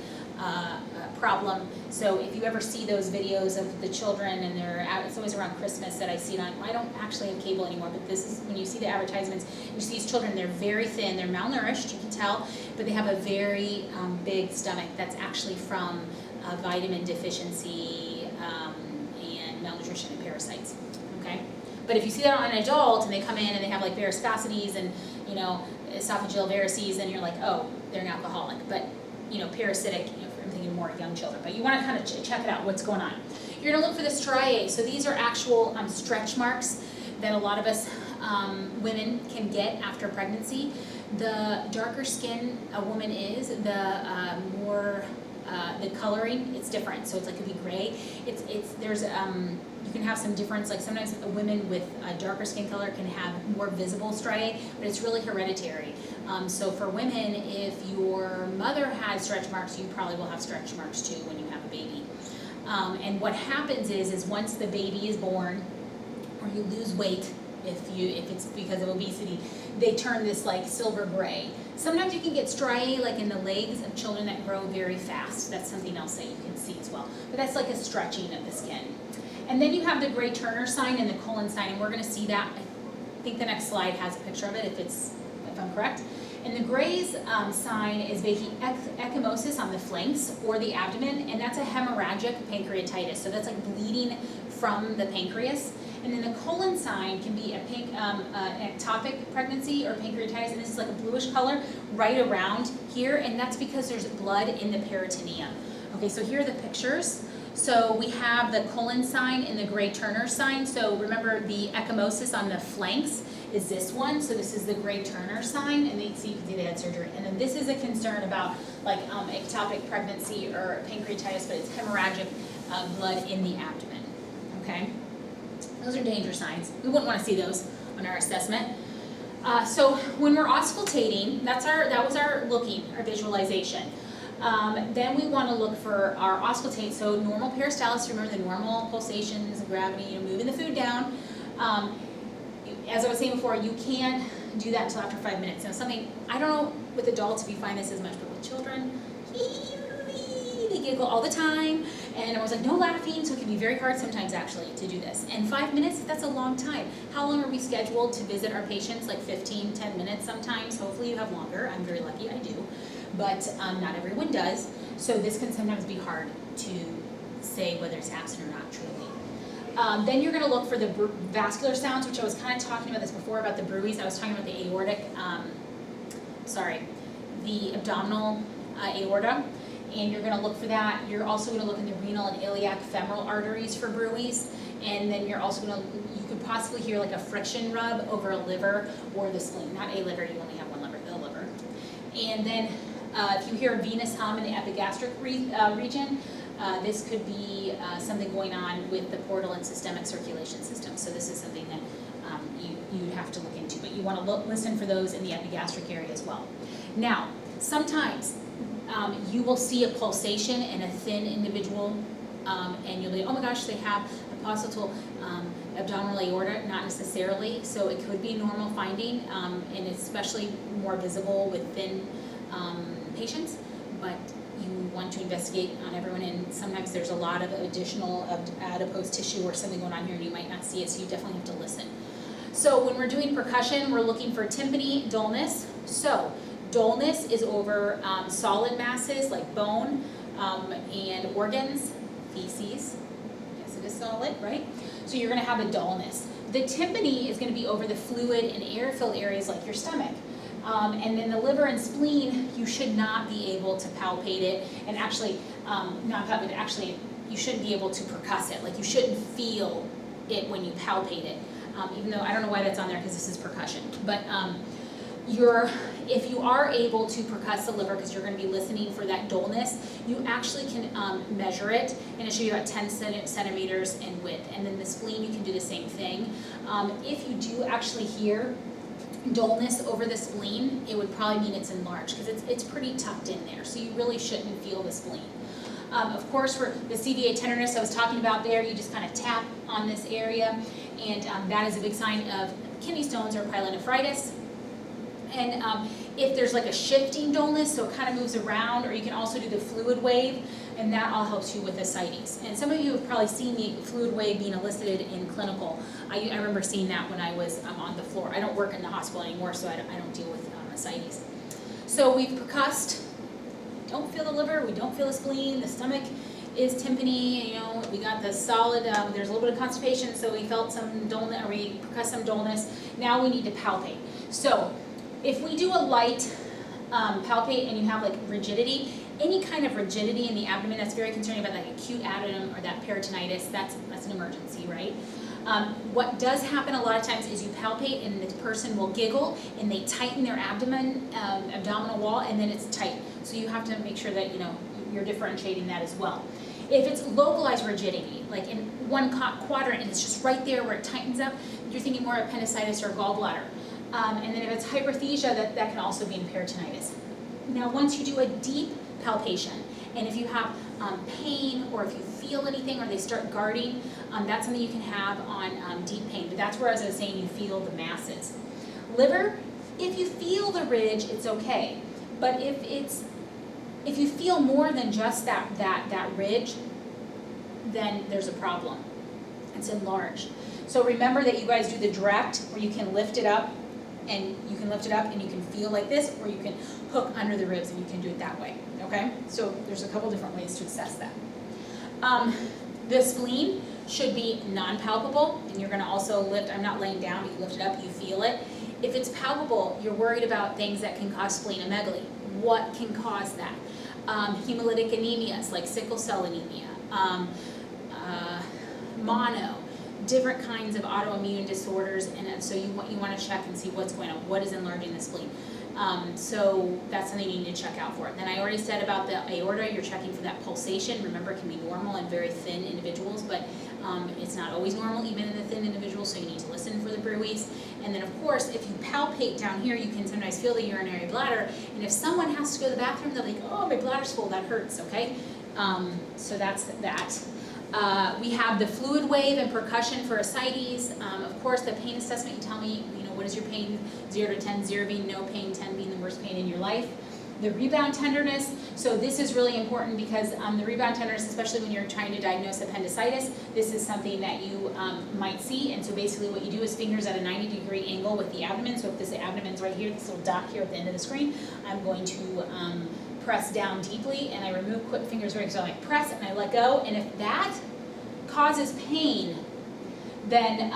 problem. So if you ever see those videos of the children and they're out, it's always around Christmas that I see it on. I don't actually have cable anymore, but this is when you see the advertisements. You see these children, they're very thin, they're malnourished, you can tell, but they have a very big stomach. That's actually from vitamin deficiency and malnutrition and parasites. Okay, but if you see that on an adult and they come in and they have like varicosities and esophageal varices, then you're like, oh, they're an alcoholic. But parasitic, I'm thinking more young children. But you want to kind of check it out, what's going on. You're going to look for the striae. So these are actual stretch marks that a lot of us women can get after pregnancy. The darker skin a woman is, the more the coloring, it's different. So it's like, it could be gray. There's you can have some difference. Like sometimes women with a darker skin color can have more visible striae, but it's really hereditary. So for women, if your mother had stretch marks, you probably will have stretch marks too when you have a baby. And what happens is once the baby is born, or you lose weight, if it's because of obesity, they turn this like silver gray. Sometimes you can get striae like in the legs of children that grow very fast. That's something else that you can see as well. But that's like a stretching of the skin. And then you have the gray Turner sign and the colon sign, and we're going to see that. I think the next slide has a picture of it if I'm correct. And the Gray's sign is basically ecchymosis on the flanks or the abdomen, and that's a hemorrhagic pancreatitis. So that's like bleeding from the pancreas. And then the colon sign can be an ectopic pregnancy or pancreatitis, and this is like a bluish color right around here, and that's because there's blood in the peritoneum. Okay, so here are the pictures. So we have the colon sign and the Gray Turner sign. So remember the ecchymosis on the flanks is this one. So this is the Gray Turner sign, and you can see they had surgery. And then this is a concern about like ectopic pregnancy or pancreatitis, but it's hemorrhagic blood in the abdomen. Okay, those are danger signs. We wouldn't want to see those on our assessment. So when we're auscultating, that was our visualization. Then we want to look for our auscultate, so normal peristalsis, remember the normal pulsations, gravity, moving the food down. As I was saying before, you can't do that until after 5 minutes. Now something, I don't know with adults if you find this as much, but with children, they giggle all the time, and I was like, no laughing, so it can be very hard sometimes actually to do this. And 5 minutes, that's a long time. How long are we scheduled to visit our patients? Like 15, 10 minutes sometimes. Hopefully you have longer. I'm very lucky, I do. But not everyone does. So this can sometimes be hard to say whether it's absent or not truly. Then you're going to look for the vascular sounds, which I was kind of talking about this before about the bruits. I was talking about the aortic, the abdominal aorta. And you're going to look for that. You're also going to look in the renal and iliac femoral arteries for bruits. And then you're also going to, you could possibly hear like a friction rub over a liver or the spleen. Not a liver, you only have one liver, the liver. And then if you hear a venous hum in the epigastric region, this could be something going on with the portal and systemic circulation system. So this is something that you'd have to look into, but you want to listen for those in the epigastric area as well. Now, sometimes you will see a pulsation in a thin individual, and you'll be, oh my gosh, they have a pulsatile abdominal aorta. Not necessarily, so it could be a normal finding, and especially more visible with thin patients, but you want to investigate on everyone, and sometimes there's a lot of additional adipose tissue or something going on here and you might not see it, so you definitely have to listen. So when we're doing percussion, we're looking for tympany, dullness. So dullness is over solid masses like bone and organs, feces. Yes, it is solid, right? So you're going to have a dullness. The tympany is going to be over the fluid and air-filled areas like your stomach. And then the liver and spleen, you should not be able to palpate it, and actually, not palpate it, actually, you shouldn't be able to percuss it. Like, you shouldn't feel it when you palpate it, even though I don't know why that's on there because this is percussion. But if you are able to percuss the liver, because you're going to be listening for that dullness, you actually can measure it, and it should be about 10 centimeters in width. And then the spleen, you can do the same thing. If you do actually hear dullness over the spleen, it would probably mean it's enlarged because it's pretty tucked in there, so you really shouldn't feel the spleen. Of course, for the CVA tenderness I was talking about there, you just kind of tap on this area, and that is a big sign of kidney stones or pyelonephritis. And if there's like a shifting dullness, so it kind of moves around, or you can also do the fluid wave, and that all helps you with ascites. And some of you have probably seen the fluid wave being elicited in clinical. I remember seeing that when I was on the floor. I don't work in the hospital anymore, so I don't deal with ascites. So we've percussed. Don't feel the liver, we don't feel the spleen, the stomach is tympany, you know, we got the solid, there's a little bit of constipation, so we felt some dullness, or we percussed some dullness. Now we need to palpate. So if we do a light palpate and you have like rigidity, any kind of rigidity in the abdomen, that's very concerning about like acute adenum or that peritonitis, that's an emergency, right? What does happen a lot of times is you palpate and the person will giggle and they tighten their abdominal wall, and then it's tight. So you have to make sure that, you know, you're differentiating that as well. If it's localized rigidity, like in one quadrant and it's just right there where it tightens up, you're thinking more appendicitis or gallbladder. And then if it's hyperthesia, that can also be in peritonitis. Now, once you do a deep palpation, and if you have pain, or if you feel anything, or they start guarding, that's something you can have on deep pain. But that's where, as I was saying, you feel the masses. Liver, if you feel the ridge, it's okay. But if you feel more than just that ridge, then there's a problem. It's enlarged. So remember that you guys do the direct, where you can lift it up, and you can lift it up and you can feel like this, or you can hook under the ribs and you can do it that way, okay? So there's a couple different ways to assess that. The spleen should be non-palpable, and you're gonna also lift, I'm not laying down, but you lift it up, you feel it. If it's palpable, you're worried about things that can cause splenomegaly. What can cause that? Hemolytic anemias, like sickle cell anemia, mono, different kinds of autoimmune disorders, and so you want to check and see what's going on, what is enlarging the spleen. So that's something you need to check out for. And then I already said about the aorta, you're checking for that pulsation. Remember, it can be normal in very thin individuals, but it's not always normal even in the thin individuals, so you need to listen for the bruits. And then of course, if you palpate down here, you can sometimes feel the urinary bladder, and if someone has to go to the bathroom, they'll be like, oh, my bladder's full, that hurts, okay? So that's that. We have the fluid wave and percussion for ascites. Of course, the pain assessment, you tell me, you know, what is your pain, 0 to 10, 0 being no pain, 10 being the worst pain in your life. The rebound tenderness, so this is really important because the rebound tenderness, especially when you're trying to diagnose appendicitis, this is something that you might see. And so basically what you do is fingers at a 90-degree angle with the abdomen. So if this abdomen's right here, this little dot here at the end of the screen, I'm going to press down deeply, and I remove quick fingers right, so I press and I let go, and if that causes pain, then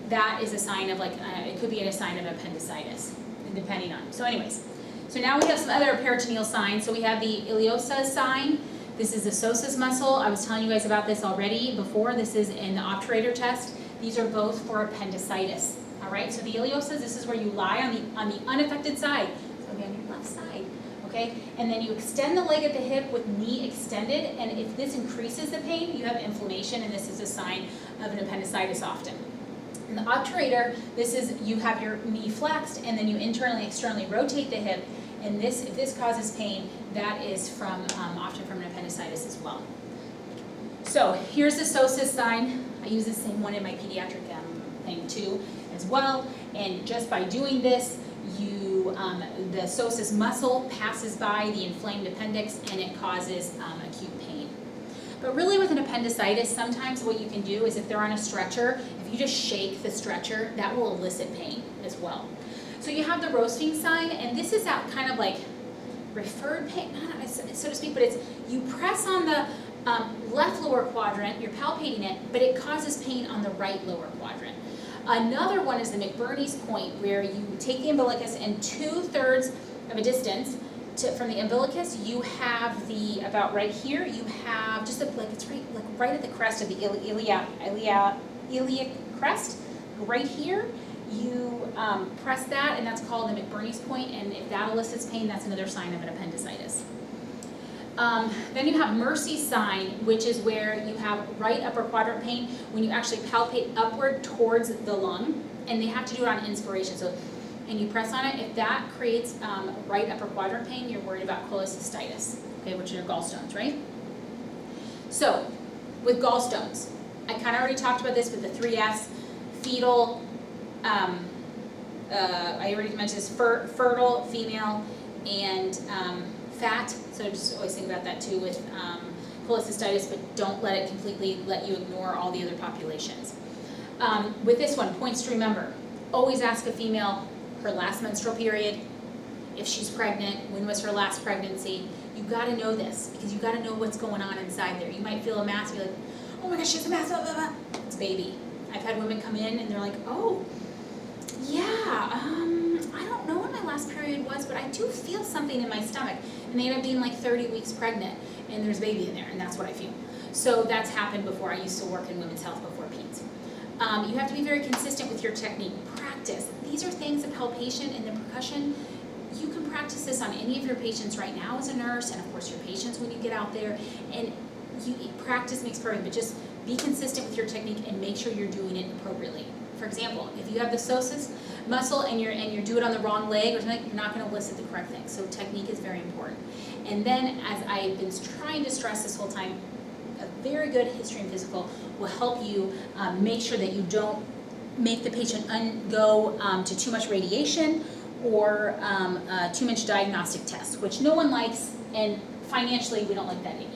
that is a sign of it could be a sign of appendicitis, depending on. So anyways, so now we have some other peritoneal signs. So we have the ileosa sign. This is the psoas muscle. I was telling you guys about this already before. This is in the obturator test. These are both for appendicitis. All right, so the ileosa, this is where you lie on the unaffected side. So on your left side. Okay, and then you extend the leg at the hip with knee extended, and if this increases the pain, you have inflammation, and this is a sign of an appendicitis often. In the obturator, this is, you have your knee flexed and then you internally, externally rotate the hip, and this, if this causes pain, that is from, often from an appendicitis as well. So here's the psoas sign. I use the same one in my pediatric thing too as well, and just by doing this, the psoas muscle passes by the inflamed appendix and it causes acute pain. But really with an appendicitis, sometimes what you can do is if they're on a stretcher, if you just shake the stretcher, that will elicit pain as well. So you have the roasting sign, and this is that kind of like referred pain, so to speak, but it's, you press on the left lower quadrant, you're palpating it, but it causes pain on the right lower quadrant. Another one is the McBurney's point, where you take the umbilicus and 2/3 of a distance from the umbilicus, you have the, about right here, you have just like it's right at the crest of the iliac crest, right here. You press that, and that's called the McBurney's point, and if that elicits pain, that's another sign of an appendicitis. Then you have Mercy's sign, which is where you have right upper quadrant pain when you actually palpate upward towards the lung, and they have to do it on inspiration. So, and you press on it. If that creates right upper quadrant pain, you're worried about cholecystitis, okay, which are gallstones, right? So, with gallstones, I kind of already talked about this with the 3S, fetal. I already mentioned this, fertile, female, and fat, so just always think about that too with cholecystitis, but don't let it completely let you ignore all the other populations. With this one, points to remember, always ask a female her last menstrual period, if she's pregnant, when was her last pregnancy. You gotta know this, because you gotta know what's going on inside there. You might feel a mass, be like, oh my gosh, she has a mass, blah, blah, blah. It's baby. I've had women come in and they're like, oh, yeah, I don't know when my last period was, but I do feel something in my stomach. And they end up being like 30 weeks pregnant, and there's baby in there, and that's what I feel. So that's happened before. I used to work in women's health before peds. You have to be very consistent with your technique. Practice. These are things, the palpation and the percussion. You can practice this on any of your patients right now as a nurse, and of course your patients when you get out there. And practice makes perfect, but just be consistent with your technique and make sure you're doing it appropriately. For example, if you have the psoas muscle and you do it on the wrong leg or something, you're not going to elicit the correct thing. So technique is very important. And then, as I've been trying to stress this whole time, a very good history and physical will help you make sure that you don't make the patient go to too much radiation or too much diagnostic tests, which no one likes, and financially we don't like that either.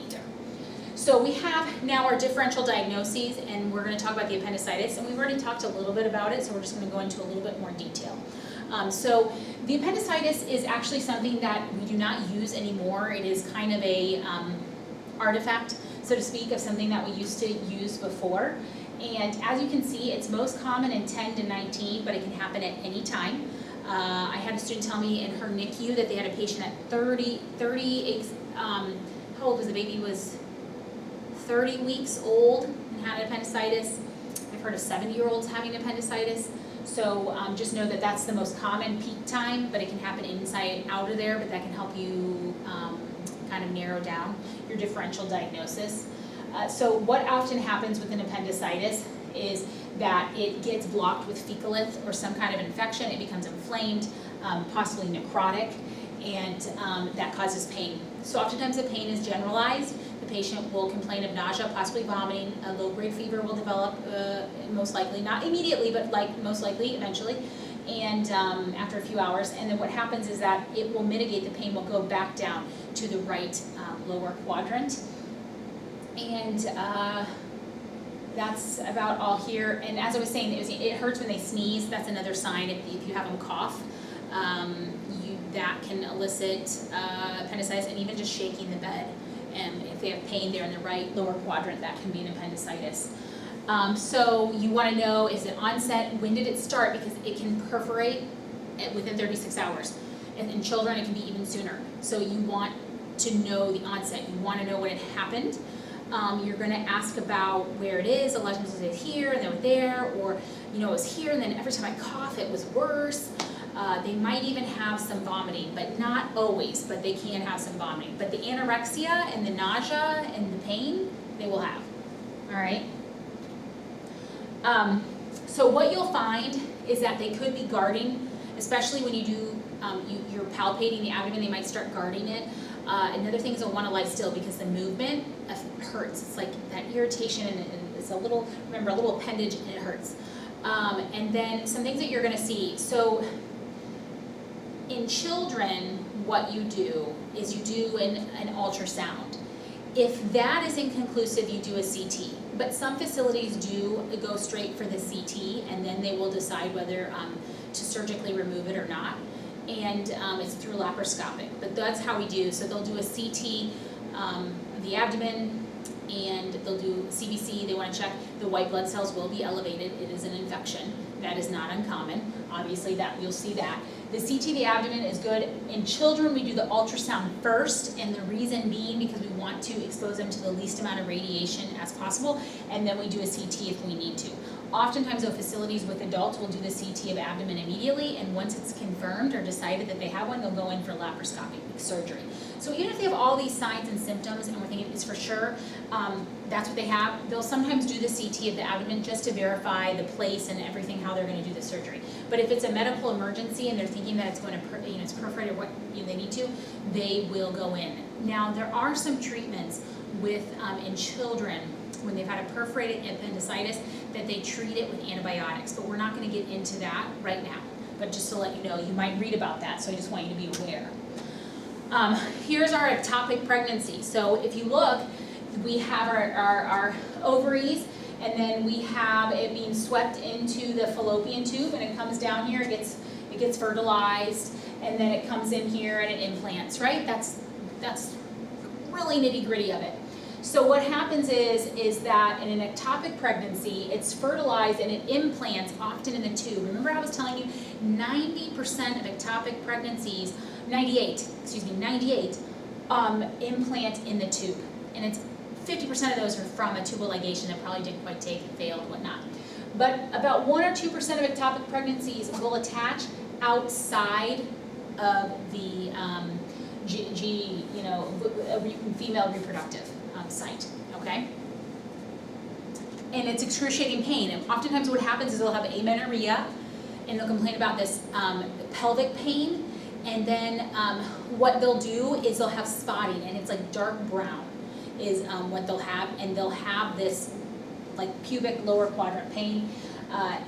So we have now our differential diagnoses, and we're going to talk about the appendicitis, and we've already talked a little bit about it, so we're just going to go into a little bit more detail. So the appendicitis is actually something that we do not use anymore. It is kind of a artifact, so to speak, of something that we used to use before. And as you can see, it's most common in 10 to 19, but it can happen at any time. I had a student tell me in her NICU that they had a patient at 38, how old was the baby? Was 30 weeks old and had appendicitis. I've heard of 70-year-olds having appendicitis. So just know that that's the most common peak time, but it can happen inside, out of there, but that can help you kind of narrow down your differential diagnosis. So what often happens with an appendicitis is that it gets blocked with fecalith or some kind of infection. It becomes inflamed, possibly necrotic, and that causes pain. So oftentimes the pain is generalized. The patient will complain of nausea, possibly vomiting. A low-grade fever will develop, most likely, not immediately, but most likely eventually, and after a few hours. And then what happens is that it will mitigate, the pain will go back down to the right lower quadrant. And that's about all here. And as I was saying, it hurts when they sneeze. That's another sign. If you have them cough, that can elicit appendicitis, and even just shaking the bed. And if they have pain there in the right lower quadrant, that can be an appendicitis. So you want to know, is it onset? When did it start? Because it can perforate within 36 hours. And in children, it can be even sooner. So you want to know the onset. You want to know when it happened. You're going to ask about where it is. A lot of times they'll say it's here and then there, or it was here and then every time I cough it was worse. They might even have some vomiting, but not always, but they can have some vomiting. But the anorexia and the nausea and the pain, they will have. All right? So what you'll find is that they could be guarding, especially when you do, you're palpating the abdomen, they might start guarding it. Another thing is they'll want to lie still because the movement hurts. It's like that irritation and it's a little, remember, a little appendage and it hurts. And then some things that you're going to see. So in children, what you do is you do an ultrasound. If that is inconclusive, you do a CT. But some facilities do go straight for the CT, and then they will decide whether to surgically remove it or not. And it's through laparoscopic, but that's how we do. So they'll do a CT of the abdomen, and they'll do CBC. They want to check the white blood cells will be elevated. It is an infection. That is not uncommon. Obviously, that you'll see that. The CT of the abdomen is good. In children, we do the ultrasound first, and the reason being because we want to expose them to the least amount of radiation as possible, and then we do a CT if we need to. Oftentimes, though, facilities with adults will do the CT of abdomen immediately, and once it's confirmed or decided that they have one, they'll go in for laparoscopic surgery. So even if they have all these signs and symptoms, and we're thinking it's for sure, that's what they have, they'll sometimes do the CT of the abdomen just to verify the place and everything, how they're going to do the surgery. But if it's a medical emergency and they're thinking that it's going to, it's perforated, what they need to, they will go in. Now, there are some treatments with in children when they've had a perforated appendicitis that they treat it with antibiotics, but we're not going to get into that right now. But just to let you know, you might read about that, so I just want you to be aware. Here's our ectopic pregnancy. So if you look, we have our ovaries, and then we have it being swept into the fallopian tube, and it comes down here, it gets fertilized, and then it comes in here and it implants, right? That's really nitty-gritty of it. So what happens is that in an ectopic pregnancy, it's fertilized and it implants often in the tube. Remember I was telling you 90% of ectopic pregnancies, 98 implant in the tube. And it's 50% of those are from a tubal ligation that probably didn't quite take and failed, whatnot. But about 1 or 2% of ectopic pregnancies will attach outside of the female reproductive site, okay? And it's excruciating pain. And oftentimes what happens is they'll have amenorrhea, and they'll complain about this pelvic pain, and then what they'll do is they'll have spotting, and it's like dark brown is what they'll have, and they'll have this like pubic lower quadrant pain.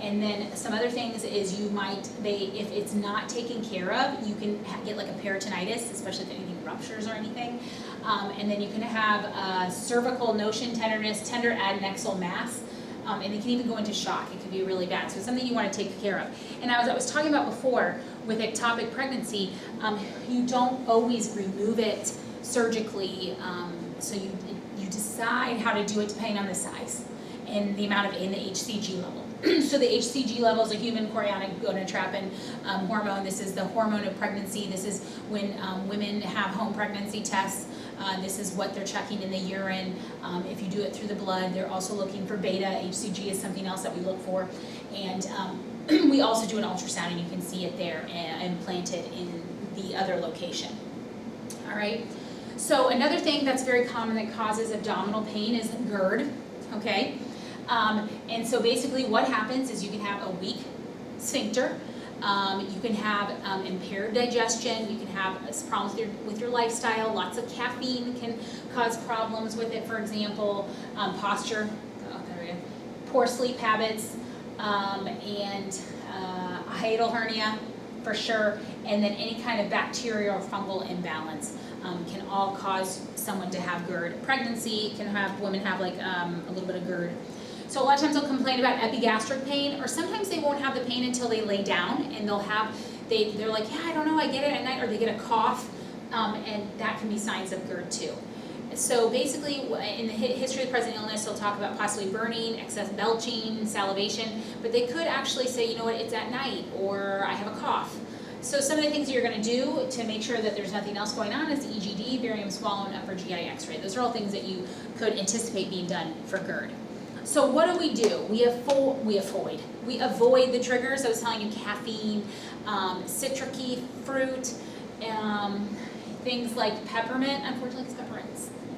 And then some other things is if it's not taken care of, you can get like a peritonitis, especially if anything ruptures or anything. And then you can have cervical notion tenderness, tender adnexal mass, and it can even go into shock. It can be really bad. So it's something you want to take care of. And as I was talking about before, with ectopic pregnancy, you don't always remove it surgically. So you decide how to do it depending on the size and the amount in the HCG level. So the HCG level is a human chorionic gonadotropin hormone. This is the hormone of pregnancy. This is when women have home pregnancy tests. This is what they're checking in the urine. If you do it through the blood, they're also looking for beta. HCG is something else that we look for. And we also do an ultrasound, and you can see it there implanted in the other location. All right. So another thing that's very common that causes abdominal pain is GERD, okay? And so basically what happens is you can have a weak sphincter, you can have impaired digestion, you can have problems with your lifestyle, lots of caffeine can cause problems with it, for example, posture, poor sleep habits, and a hiatal hernia for sure, and then any kind of bacterial or fungal imbalance can all cause someone to have GERD. Pregnancy can have women have like a little bit of GERD. So a lot of times they'll complain about epigastric pain, or sometimes they won't have the pain until they lay down, and they're like, yeah, I don't know, I get it at night, or they get a cough, and that can be signs of GERD too. So basically, in the history of the present illness, they'll talk about possibly burning, excess belching, salivation, but they could actually say, you know what, it's at night, or I have a cough. So some of the things that you're going to do to make sure that there's nothing else going on is the EGD, barium swallow, and upper GI X-ray. Those are all things that you could anticipate being done for GERD. So what do? We avoid the triggers. I was telling you, caffeine, citric fruit, things like peppermint. Unfortunately, it's peppermint.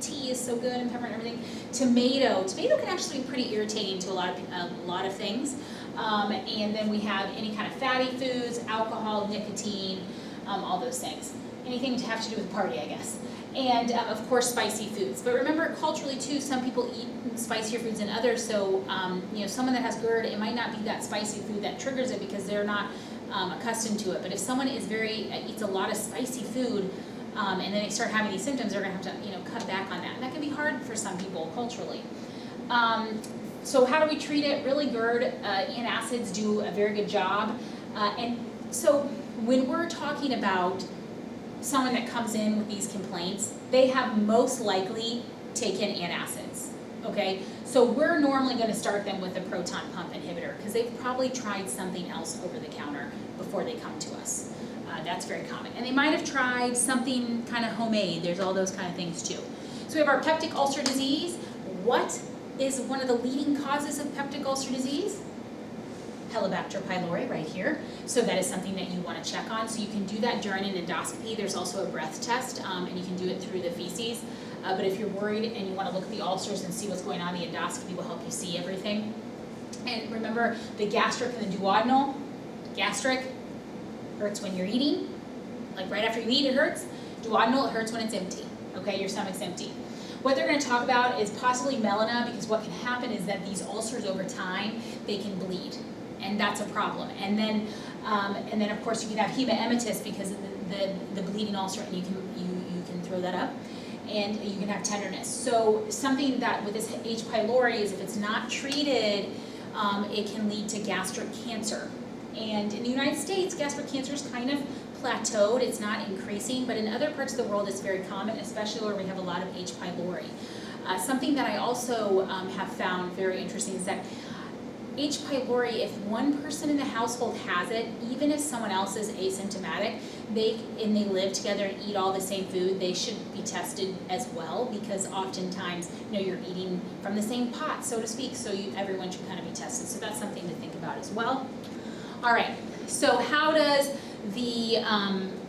Tea is so good, and peppermint and everything. Tomato can actually be pretty irritating to a lot of things. And then we have any kind of fatty foods, alcohol, nicotine, all those things. Anything to have to do with party, I guess. And of course, spicy foods. But remember, culturally too, some people eat spicier foods than others. So, someone that has GERD, it might not be that spicy food that triggers it because they're not accustomed to it. But if someone is eats a lot of spicy food, and then they start having these symptoms, they're going to have to, cut back on that. And that can be hard for some people culturally. So how do we treat it? Really, GERD, antacids do a very good job. And so when we're talking about someone that comes in with these complaints, they have most likely taken antacids, okay? So we're normally going to start them with a proton pump inhibitor because they've probably tried something else over the counter before they come to us. That's very common. And they might have tried something kind of homemade. There's all those kind of things too. So we have our peptic ulcer disease. What is one of the leading causes of peptic ulcer disease? Helicobacter pylori right here. So that is something that you want to check on. So you can do that during an endoscopy. There's also a breath test, and you can do it through the feces. But if you're worried and you want to look at the ulcers and see what's going on, the endoscopy will help you see everything. And remember, the gastric and the duodenal. Gastric hurts when you're eating, like right after you eat it hurts. Duodenal, it hurts when it's empty, okay, your stomach's empty. What they're going to talk about is possibly melena, because what can happen is that these ulcers over time, they can bleed, and that's a problem. And then of course you can have hematemesis because of the bleeding ulcer, and you can throw that up, and you can have tenderness. So something that with this H. pylori is if it's not treated, it can lead to gastric cancer. And in the United States, gastric cancer is kind of plateaued. It's not increasing, but in other parts of the world, it's very common, especially where we have a lot of H. pylori. Something that I also have found very interesting is that H. pylori, if one person in the household has it, even if someone else is asymptomatic, they live together and eat all the same food, they should be tested as well, because oftentimes, you're eating from the same pot, so to speak, so everyone should kind of be tested. So that's something to think about as well. All right, so how does the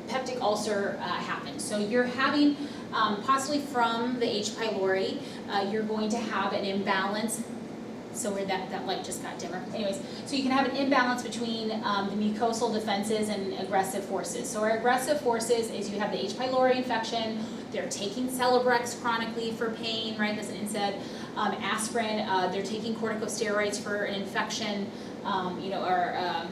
peptic ulcer happen? So you're having, possibly from the H. pylori, you're going to have an imbalance. So where that light just got dimmer. Anyways, so you can have an imbalance between the mucosal defenses and aggressive forces. So our aggressive forces is you have the H. pylori infection, they're taking Celebrex chronically for pain, right, that's an NSAID, aspirin, they're taking corticosteroids for an infection, or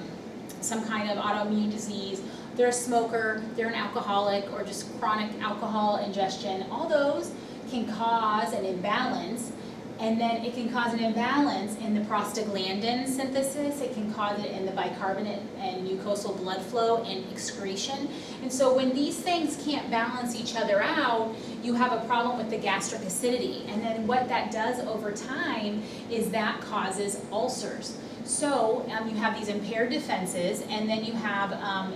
some kind of autoimmune disease. They're a smoker, they're an alcoholic, or just chronic alcohol ingestion. All those can cause an imbalance, and then it can cause an imbalance in the prostaglandin synthesis. It can cause it in the bicarbonate and mucosal blood flow and excretion. And so when these things can't balance each other out, you have a problem with the gastric acidity. And then what that does over time is that causes ulcers. So you have these impaired defenses, and then you have,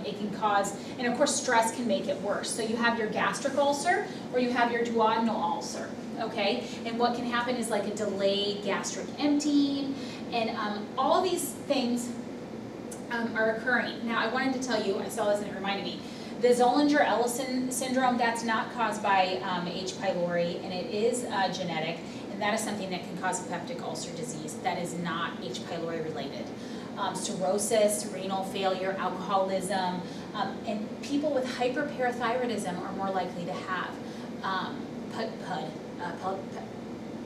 it can cause, and of course stress can make it worse. So you have your gastric ulcer, or you have your duodenal ulcer, okay? And what can happen is like a delayed gastric emptying, and all these things are occurring. Now I wanted to tell you, I saw this and it reminded me, the Zollinger-Ellison syndrome, that's not caused by H. pylori, and it is genetic. That is something that can cause peptic ulcer disease. That is not H. pylori related. Cirrhosis, renal failure, alcoholism, and people with hyperparathyroidism are more likely to have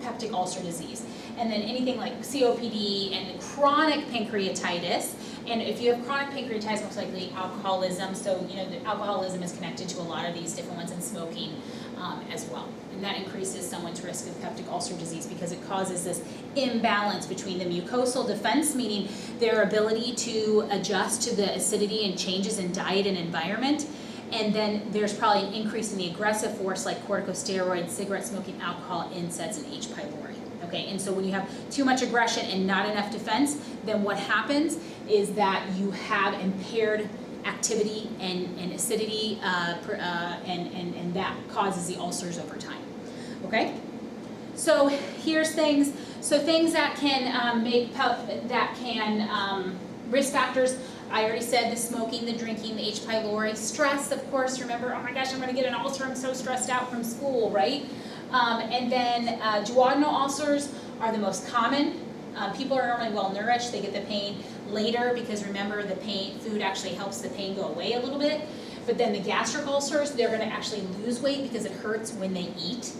peptic ulcer disease. And then anything like COPD and chronic pancreatitis. And if you have chronic pancreatitis, most likely alcoholism. So, the alcoholism is connected to a lot of these different ones, and smoking as well. And that increases someone's risk of peptic ulcer disease because it causes this imbalance between the mucosal defense, meaning their ability to adjust to the acidity and changes in diet and environment. And then there's probably an increase in the aggressive force like corticosteroids, cigarette smoking, alcohol, NSAIDs, and H. pylori. Okay, and so when you have too much aggression and not enough defense, then what happens is that you have impaired activity and acidity, and that causes the ulcers over time. Okay, so here's things. So things that can risk factors. I already said the smoking, the drinking, the H. pylori, stress. Of course, remember, oh my gosh, I'm going to get an ulcer. I'm so stressed out from school, right? And then duodenal ulcers are the most common. People are normally well nourished. They get the pain later, because remember, the food actually helps the pain go away a little bit. But then the gastric ulcers, they're gonna actually lose weight because it hurts when they eat.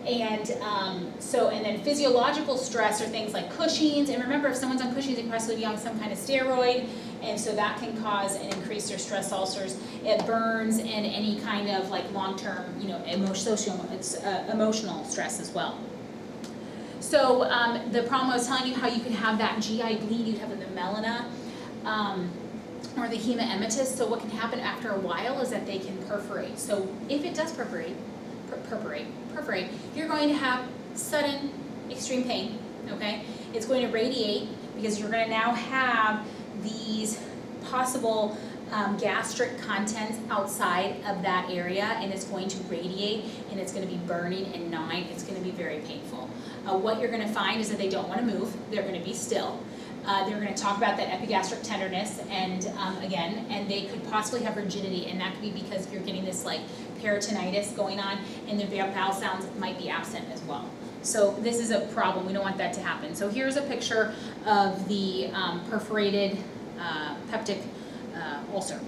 And and then physiological stress are things like Cushing's, and remember, if someone's on Cushing's, they can possibly be on some kind of steroid, and so that can cause and increase their stress ulcers. It burns and any kind of like long-term, emotional stress as well. So the problem I was telling you, how you could have that GI bleed, you'd have the melena, or the hematemesis. So what can happen after a while is that they can perforate. So if it does perforate, you're going to have sudden extreme pain, okay? It's going to radiate because you're going to now have these possible gastric contents outside of that area, and it's going to radiate, and it's going to be burning and gnawing. It's going to be very painful. What you're going to find is that they don't want to move. They're going to be still. They're going to talk about that epigastric tenderness, and and they could possibly have rigidity, and that could be because you're getting this like peritonitis going on, and the bowel sounds might be absent as well. So this is a problem. We don't want that to happen. So here's a picture of the perforated peptic ulcer.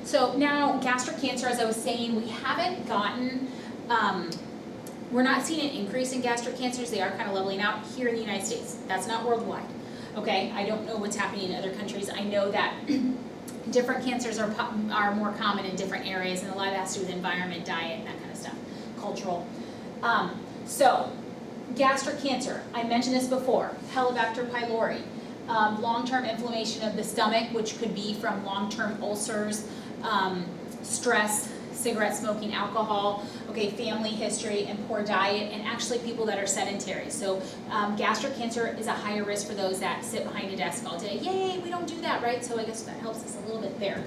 So now gastric cancer, as I was saying, we haven't gotten, we're not seeing an increase in gastric cancers. They are kind of leveling out here in the United States. That's not worldwide. Okay, I don't know what's happening in other countries. I know that different cancers are more common in different areas, and a lot of that has to do with environment, diet, and that kind of stuff, cultural. So gastric cancer, I mentioned this before, Helicobacter pylori, long-term inflammation of the stomach, which could be from long-term ulcers, stress, cigarette smoking, alcohol, okay, family history, and poor diet, and actually people that are sedentary. So gastric cancer is a higher risk for those that sit behind a desk all day. Yay, we don't do that, right? So I guess that helps us a little bit there.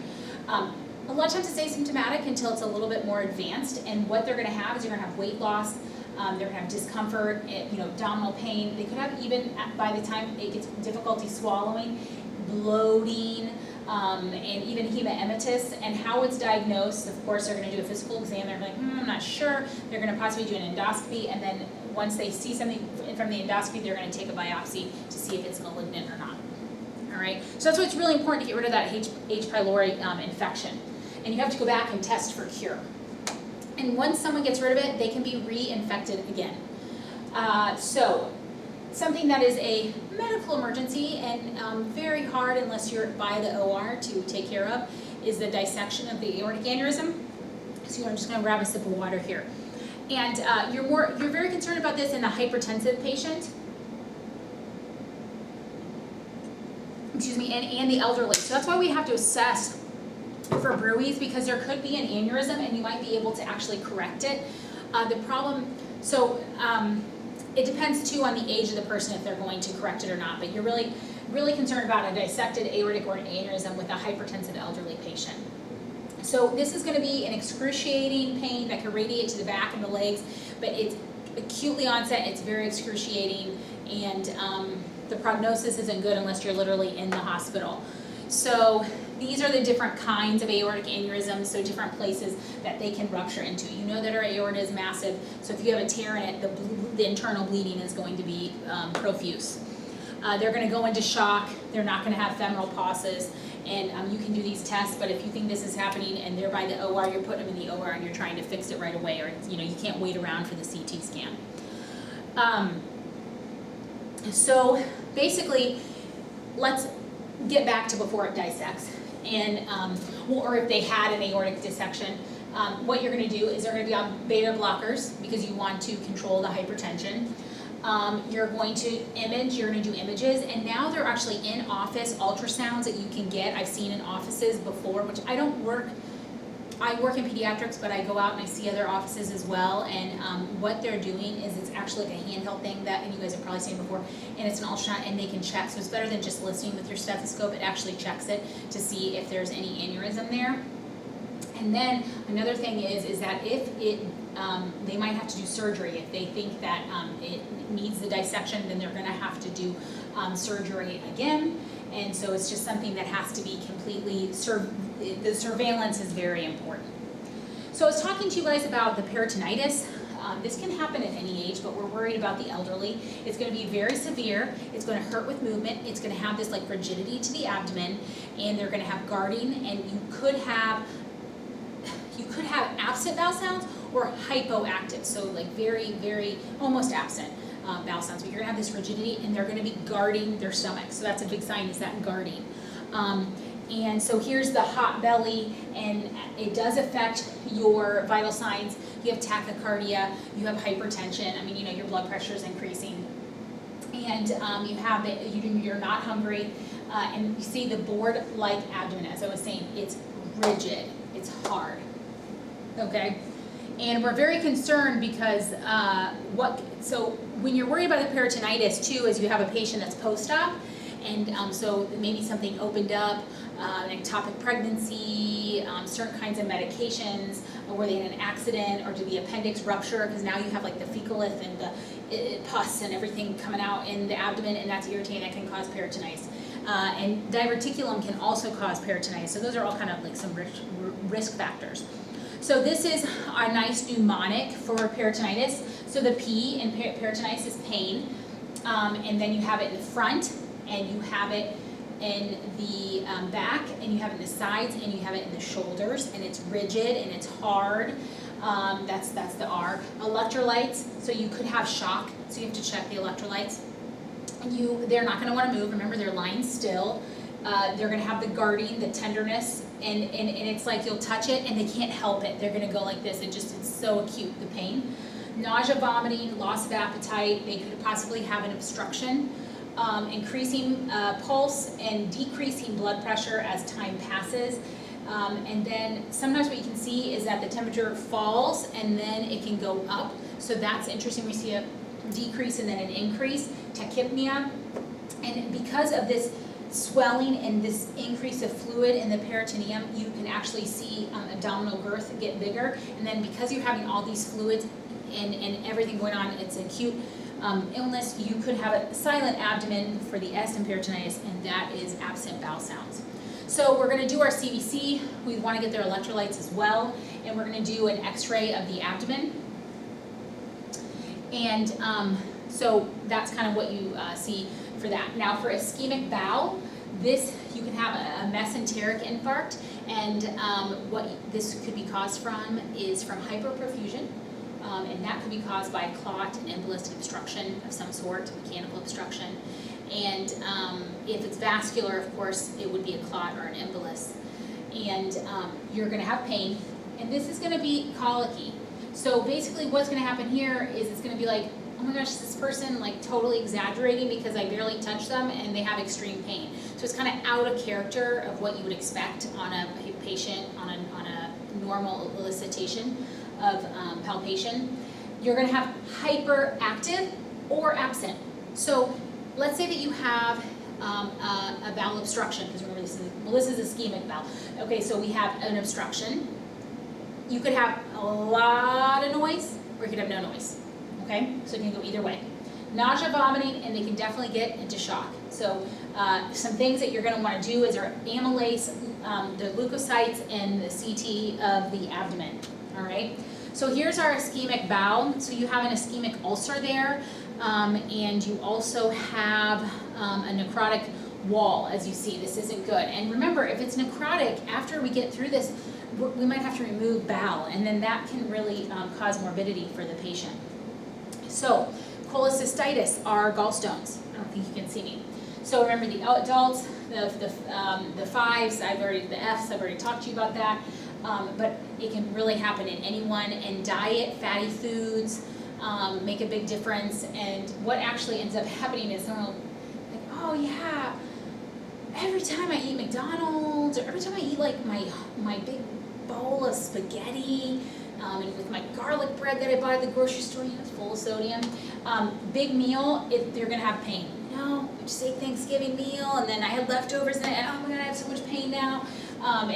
A lot of times it's asymptomatic until it's a little bit more advanced, and what they're gonna have is you're gonna have weight loss, they're gonna have discomfort, abdominal pain. They could have, even by the time it gets difficulty swallowing, bloating, and even hematemesis. And how it's diagnosed, of course, they're going to do a physical exam. They're like, I'm not sure. They're going to possibly do an endoscopy, and then once they see something from the endoscopy, they're going to take a biopsy to see if it's malignant or not. All right. So that's why it's really important to get rid of that H. pylori infection, and you have to go back and test for cure. And once someone gets rid of it, they can be reinfected again. So something that is a medical emergency and very hard unless you're by the OR to take care of is the dissection of the aortic aneurysm. So I'm just going to grab a sip of water here. And you're very concerned about this in a hypertensive patient. Excuse me, and the elderly. So that's why we have to assess for bruits, because there could be an aneurysm and you might be able to actually correct it. The problem, it depends too on the age of the person if they're going to correct it or not, but you're really, really concerned about a dissected aortic or an aneurysm with a hypertensive elderly patient. So this is going to be an excruciating pain that can radiate to the back and the legs, but it's acutely onset, it's very excruciating, and the prognosis isn't good unless you're literally in the hospital. So these are the different kinds of aortic aneurysms, so different places that they can rupture into. You know that our aorta is massive, so if you have a tear in it, the internal bleeding is going to be profuse. They're going to go into shock, they're not going to have femoral pauses, and you can do these tests, but if you think this is happening and they're by the OR, you're putting them in the OR and you're trying to fix it right away, or you can't wait around for the CT scan. So basically, let's get back to before it dissects, and or if they had an aortic dissection, what you're going to do is they're going to be on beta blockers because you want to control the hypertension. You're going to image, you're going to do images, and now they're actually in-office ultrasounds that you can get. I've seen in offices before, which I work in pediatrics, but I go out and I see other offices as well, and what they're doing is it's actually like a handheld thing that, and you guys have probably seen before, and it's an ultrasound, and they can check, so it's better than just listening with your stethoscope. It actually checks it to see if there's any aneurysm there. And then another thing is that if it, they might have to do surgery. If they think that it needs the dissection, then they're going to have to do surgery again. And so it's just something that has to be completely, the surveillance is very important. So I was talking to you guys about the peritonitis. This can happen at any age, but we're worried about the elderly. It's going to be very severe. It's going to hurt with movement. It's going to have this like rigidity to the abdomen, and they're going to have guarding, and you could have absent bowel sounds or hypoactive, so like very, very almost absent bowel sounds. But you're going to have this rigidity, and they're going to be guarding their stomach. So that's a big sign, is that guarding. And so here's the hot belly, and it does affect your vital signs. You have tachycardia, you have hypertension. I mean, you know, your blood pressure is increasing, and you're not hungry, and you see the board-like abdomen. As I was saying, it's rigid, it's hard. Okay, and we're very concerned because so when you're worried about the peritonitis too, is you have a patient that's post-op, and so maybe something opened up, an ectopic pregnancy, certain kinds of medications, were they in an accident, or did the appendix rupture, because now you have like the fecalith and the pus and everything coming out in the abdomen, and that's irritating, that can cause peritonitis. And diverticulum can also cause peritonitis, so those are all kind of like some risk factors. So this is a nice mnemonic for peritonitis. So the P in peritonitis is pain, and then you have it in the front, and you have it in the back, and you have it in the sides, and you have it in the shoulders, and it's rigid and it's hard. That's the R. Electrolytes, so you could have shock, so you have to check the electrolytes. They're not going to want to move. Remember, they're lying still. They're going to have the guarding, the tenderness, and it's like you'll touch it and they can't help it. They're going to go like this. It's so acute, the pain. Nausea, vomiting, loss of appetite. They could possibly have an obstruction. Increasing pulse and decreasing blood pressure as time passes. And then sometimes what you can see is that the temperature falls and then it can go up. So that's interesting. We see a decrease and then an increase. Tachypnea. And because of this swelling and this increase of fluid in the peritoneum, you can actually see abdominal girth get bigger. And then because you're having all these fluids and everything going on, it's acute illness, you could have a silent abdomen for the S in peritonitis, and that is absent bowel sounds. So we're going to do our CBC. We want to get their electrolytes as well, and we're going to do an x-ray of the abdomen. And so that's kind of what you see for that. Now for ischemic bowel, you can have a mesenteric infarct, and what this could be caused from is from hyperperfusion. And that could be caused by clot and embolistic obstruction of some sort, mechanical obstruction. And if it's vascular, of course, it would be a clot or an embolus. And you're going to have pain, and this is going to be colicky. So basically what's going to happen here is it's going to be like, oh my gosh, this person like totally exaggerating because I barely touched them and they have extreme pain. So it's kind of out of character of what you would expect on a patient on a normal elicitation of palpation. You're going to have hyperactive or absent. So let's say that you have a bowel obstruction, because remember Melissa's ischemic bowel. Okay, so we have an obstruction. You could have a lot of noise, or you could have no noise. Okay, so it can go either way. Nausea, vomiting, and they can definitely get into shock. So some things that you're going to want to do is our amylase, the leukocytes, and the CT of the abdomen. All right. So here's our ischemic bowel. So you have an ischemic ulcer there, and you also have a necrotic wall, as you see. This isn't good. And remember, if it's necrotic, after we get through this, we might have to remove bowel, and then that can really cause morbidity for the patient. So cholecystitis are gallstones. I don't think you can see me. So remember the adults, the fives, the Fs, I've already talked to you about that. But it can really happen in anyone, and diet, fatty foods make a big difference. And what actually ends up happening is someone will like, oh yeah, every time I eat McDonald's, or every time I eat like my big bowl of spaghetti, and with my garlic bread that I buy at the grocery store, you know, it's full of sodium, big meal, they're gonna have pain. You know, we just ate Thanksgiving meal, and then I had leftovers, and oh my God, I have so much pain now. And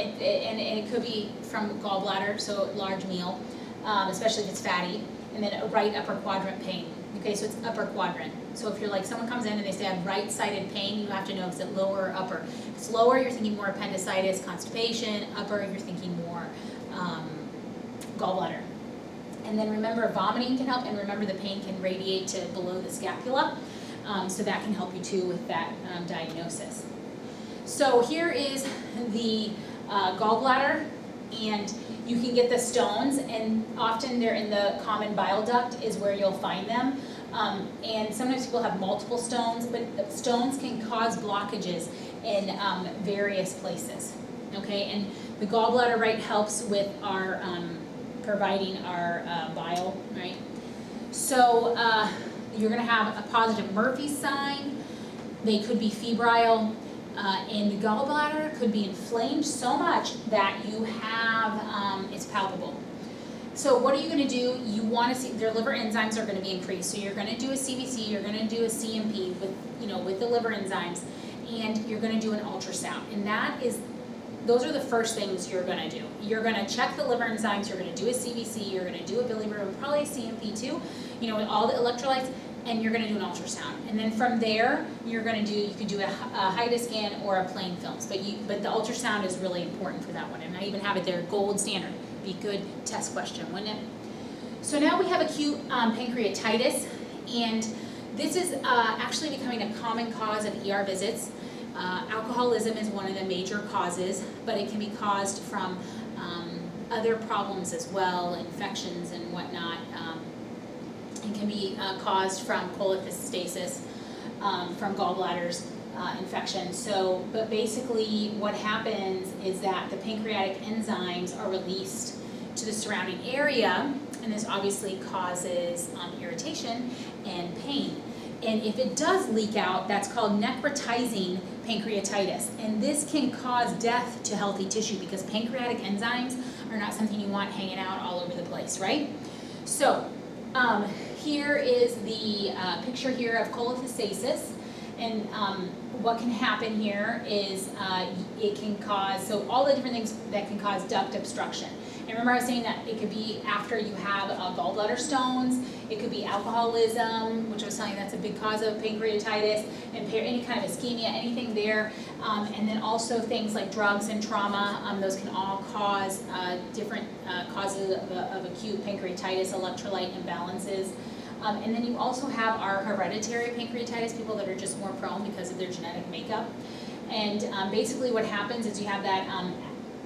it could be from gallbladder, so large meal, especially if it's fatty, and then a right upper quadrant pain. Okay, so it's upper quadrant. So if you're like, someone comes in and they say I have right-sided pain, you have to know if it's lower or upper. If it's lower, you're thinking more appendicitis, constipation. Upper, you're thinking more gallbladder. And then remember, vomiting can help, and remember the pain can radiate to below the scapula. So that can help you too with that diagnosis. So here is the gallbladder, and you can get the stones, and often they're in the common bile duct is where you'll find them. And sometimes people have multiple stones, but the stones can cause blockages in various places. Okay, and the gallbladder, right, helps with our providing our bile, right? So you're going to have a positive Murphy sign. They could be febrile, and the gallbladder could be inflamed so much that you have, it's palpable. So what are you going to do? You want to see their liver enzymes are going to be increased. So you're going to do a CBC, you're going to do a CMP with the liver enzymes, and you're going to do an ultrasound. And those are the first things you're going to do. You're going to check the liver enzymes, you're going to do a CBC, you're going to do a bilirubin, probably a CMP too, with all the electrolytes, and you're going to do an ultrasound. And then from there, you could do a HIDA scan or a plain films, but the ultrasound is really important for that one. And I even have it there, gold standard. Be a good test question, wouldn't it? So now we have acute pancreatitis, and this is actually becoming a common cause of ER visits. Alcoholism is one of the major causes, but it can be caused from other problems as well, infections and whatnot. It can be caused from cholestasis, from gallbladders infection. So, but basically what happens is that the pancreatic enzymes are released to the surrounding area, and this obviously causes irritation and pain. And if it does leak out, that's called necrotizing pancreatitis. And this can cause death to healthy tissue because pancreatic enzymes are not something you want hanging out all over the place, right? So here is the picture here of cholestasis. And what can happen here is it can cause, so all the different things that can cause duct obstruction. And remember I was saying that it could be after you have gallbladder stones, it could be alcoholism, which I was telling you that's a big cause of pancreatitis, and any kind of ischemia, anything there. And then also things like drugs and trauma, those can all cause different causes of acute pancreatitis, electrolyte imbalances. And then you also have our hereditary pancreatitis, people that are just more prone because of their genetic makeup. And basically what happens is you have that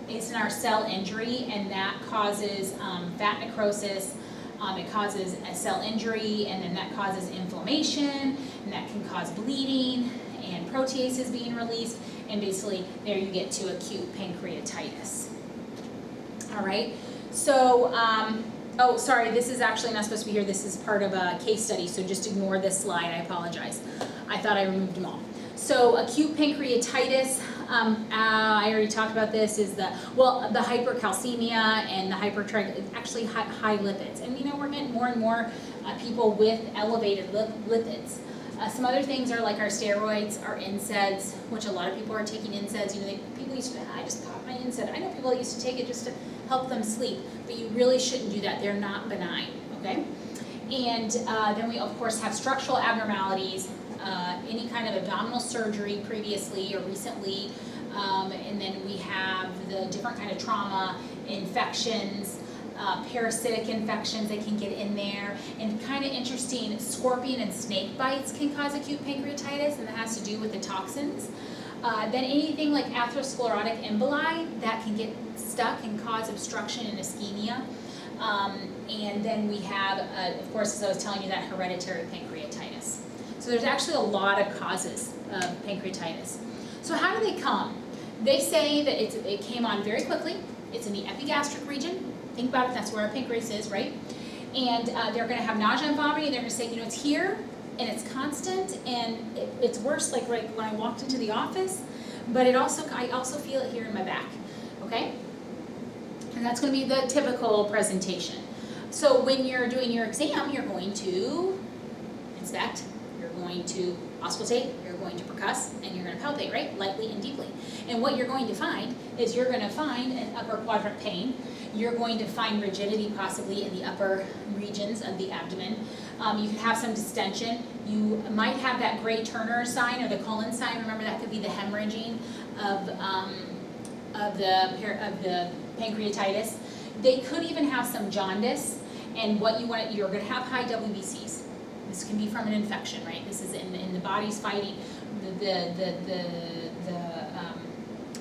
it's in our cell injury, and that causes fat necrosis, it causes a cell injury, and then that causes inflammation, and that can cause bleeding, and proteases being released, and basically there you get to acute pancreatitis. All right, so oh, sorry, this is actually not supposed to be here. This is part of a case study, so just ignore this slide. I apologize. I thought I removed them all. So acute pancreatitis, I already talked about this, is the hypercalcemia and the actually high lipids. And we're getting more and more people with elevated lipids. Some other things are like our steroids, our NSAIDs, which a lot of people are taking NSAIDs. People used to, I just pop my NSAID. I know people that used to take it just to help them sleep, but you really shouldn't do that. They're not benign, okay? And then we, of course, have structural abnormalities, any kind of abdominal surgery previously or recently, and then we have the different kind of trauma, infections, parasitic infections that can get in there, and kind of interesting, scorpion and snake bites can cause acute pancreatitis, and that has to do with the toxins. Then anything like atherosclerotic emboli, that can get stuck and cause obstruction and ischemia. And then we have, of course, as I was telling you, that hereditary pancreatitis. So there's actually a lot of causes of pancreatitis. So how do they come? They say that it came on very quickly. It's in the epigastric region. Think about it, that's where our pancreas is, right? And they're going to have nausea and vomiting. They're going to say, it's here, and it's constant, and it's worse like right when I walked into the office, but I also feel it here in my back, okay? And that's going to be the typical presentation. So when you're doing your exam, you're going to inspect, you're going to auscultate, you're going to percuss, and you're going to palpate, right? Lightly and deeply. And what you're going to find is you're going to find an upper quadrant pain. You're going to find rigidity possibly in the upper regions of the abdomen. You could have some distension. You might have that gray Turner sign or the Cullen sign. Remember, that could be the hemorrhaging of the pancreatitis. They could even have some jaundice, And what you're going to have high WBCs. This can be from an infection, right? This is in the body's fighting the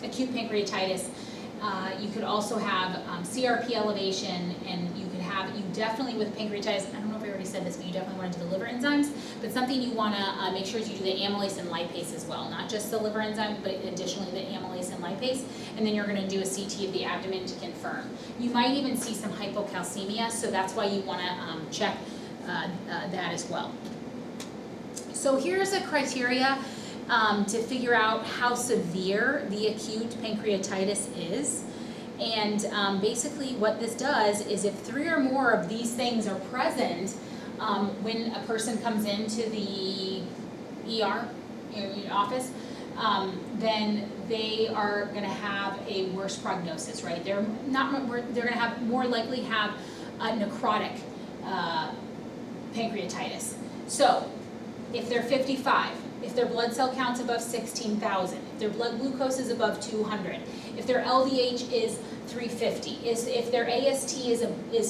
acute pancreatitis. You could also have CRP elevation, and you definitely with pancreatitis, I don't know if I already said this, but you definitely want to do the liver enzymes, but something you want to make sure is you do the amylase and lipase as well, not just the liver enzyme, but additionally the amylase and lipase, and then you're going to do a CT of the abdomen to confirm. You might even see some hypocalcemia, so that's why you want to check that as well. So here's a criteria to figure out how severe the acute pancreatitis is. And basically what this does is if 3 or more of these things are present when a person comes into the ER, office, then they are going to have a worse prognosis, right? They're going to have more likely have a necrotic pancreatitis. So if they're 55, if their blood cell count's above 16,000, if their blood glucose is above 200, if their LDH is 350, if their AST is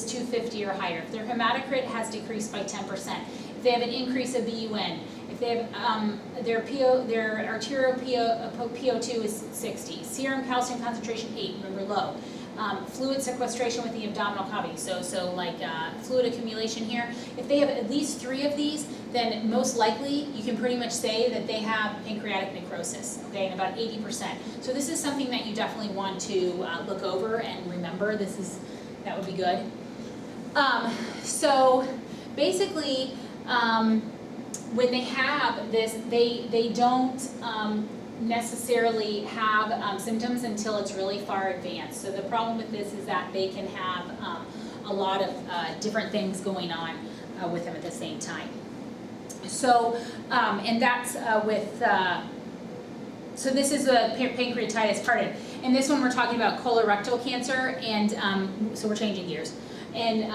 250 or higher, if their hematocrit has decreased by 10%, if they have an increase of BUN, if they have their arterial PO2 is 60, serum calcium concentration 8, remember low. Fluid sequestration with the abdominal cavity, so like fluid accumulation here. If they have at least 3 of these, then most likely you can pretty much say that they have pancreatic necrosis, okay, in about 80%. So this is something that you definitely want to look over and remember. That would be good. So basically, when they have this, they don't necessarily have symptoms until it's really far advanced. So the problem with this is that they can have a lot of different things going on with them at the same time. So, and that's so this is the pancreatitis part of it. And this one we're talking about colorectal cancer, and so we're changing gears. And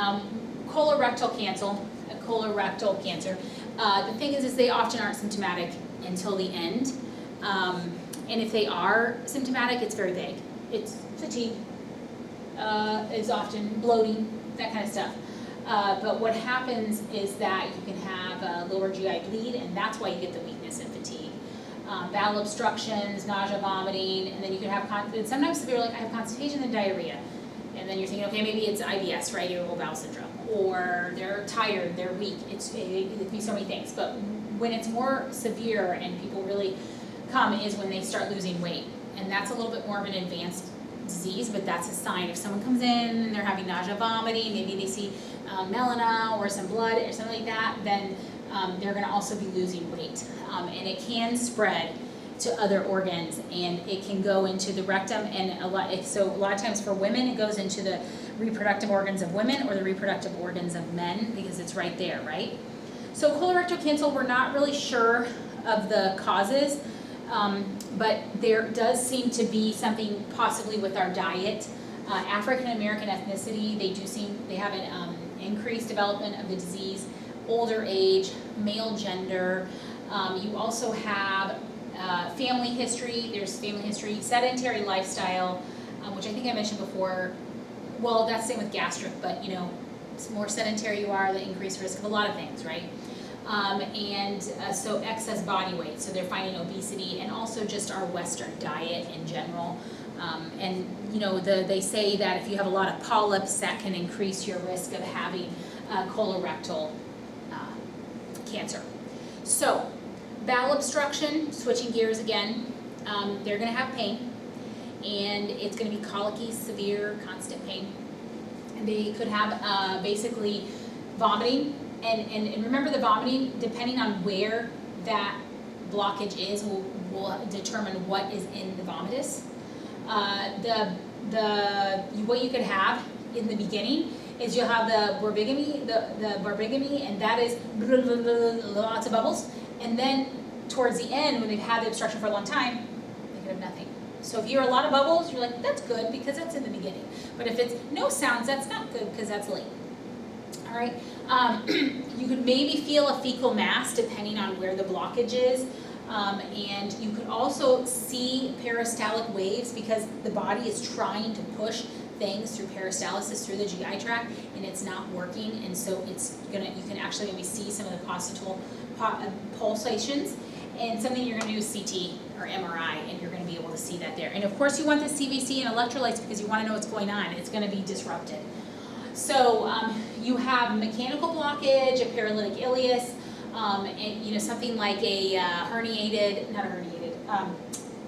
colorectal cancer, the thing is they often aren't symptomatic until the end. And if they are symptomatic, it's very vague. It's fatigue, it's often bloating, that kind of stuff. But what happens is that you can have lower GI bleed, and that's why you get the weakness and fatigue. Bowel obstructions, nausea, vomiting, and then you can have, sometimes people are like, I have constipation and diarrhea. And then you're thinking, okay, maybe it's IBS, right, irritable bowel syndrome. Or they're tired, they're weak, it could be so many things. But when it's more severe and people really come is when they start losing weight. And that's a little bit more of an advanced disease, but that's a sign. If someone comes in and they're having nausea, vomiting, maybe they see melena or some blood or something like that, then they're going to also be losing weight. And it can spread to other organs, and it can go into the rectum, and a lot of times for women it goes into the reproductive organs of women or the reproductive organs of men, because it's right there, right? So colorectal cancer, we're not really sure of the causes, but there does seem to be something possibly with our diet. African American ethnicity, they have an increased development of the disease, older age, male gender. You also have family history. There's family history, sedentary lifestyle, which I think I mentioned before. Well, that's the same with gastric, but the more sedentary you are, the increased risk of a lot of things, right? So excess body weight, so they're finding obesity, and also just our Western diet in general. They say that if you have a lot of polyps, that can increase your risk of having colorectal cancer. So, bowel obstruction, switching gears again, they're going to have pain, and it's going to be colicky, severe, constant pain. And they could have basically vomiting, and remember the vomiting, depending on where that blockage is, will determine what is in the vomitus. What you could have in the beginning is you'll have the barbigamy, and that is lots of bubbles. And then towards the end, when they've had the obstruction for a long time, they could have nothing. So if you hear a lot of bubbles, you're like, that's good because that's in the beginning. But if it's no sounds, that's not good because that's late. All right. You could maybe feel a fecal mass depending on where the blockage is. And you could also see peristaltic waves because the body is trying to push things through peristalsis through the GI tract, and it's not working, and so you can actually maybe see some of the positol pulsations, and something you're going to do is CT or MRI, and you're going to be able to see that there. And of course you want the CBC and electrolytes because you want to know what's going on. It's going to be disrupted. So you have mechanical blockage, a paralytic ileus, and something like a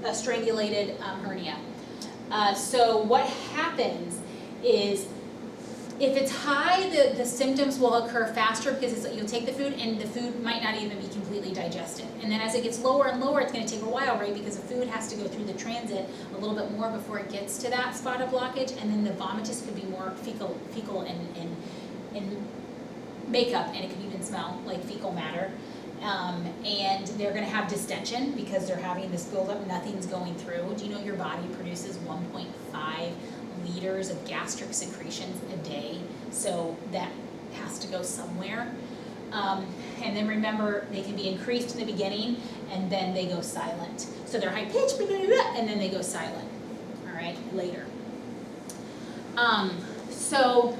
a strangulated hernia. So what happens is, if it's high, the symptoms will occur faster because you'll take the food and the food might not even be completely digested. And then as it gets lower and lower, it's going to take a while, right? Because the food has to go through the transit a little bit more before it gets to that spot of blockage, and then the vomitus could be more fecal and makeup, and it could even smell like fecal matter. And they're going to have distension because they're having this buildup, nothing's going through. Do you know your body produces 1.5 liters of gastric secretions a day? So that has to go somewhere. And then remember, they can be increased in the beginning and then they go silent. So they're high pitched, and then they go silent, all right, later. So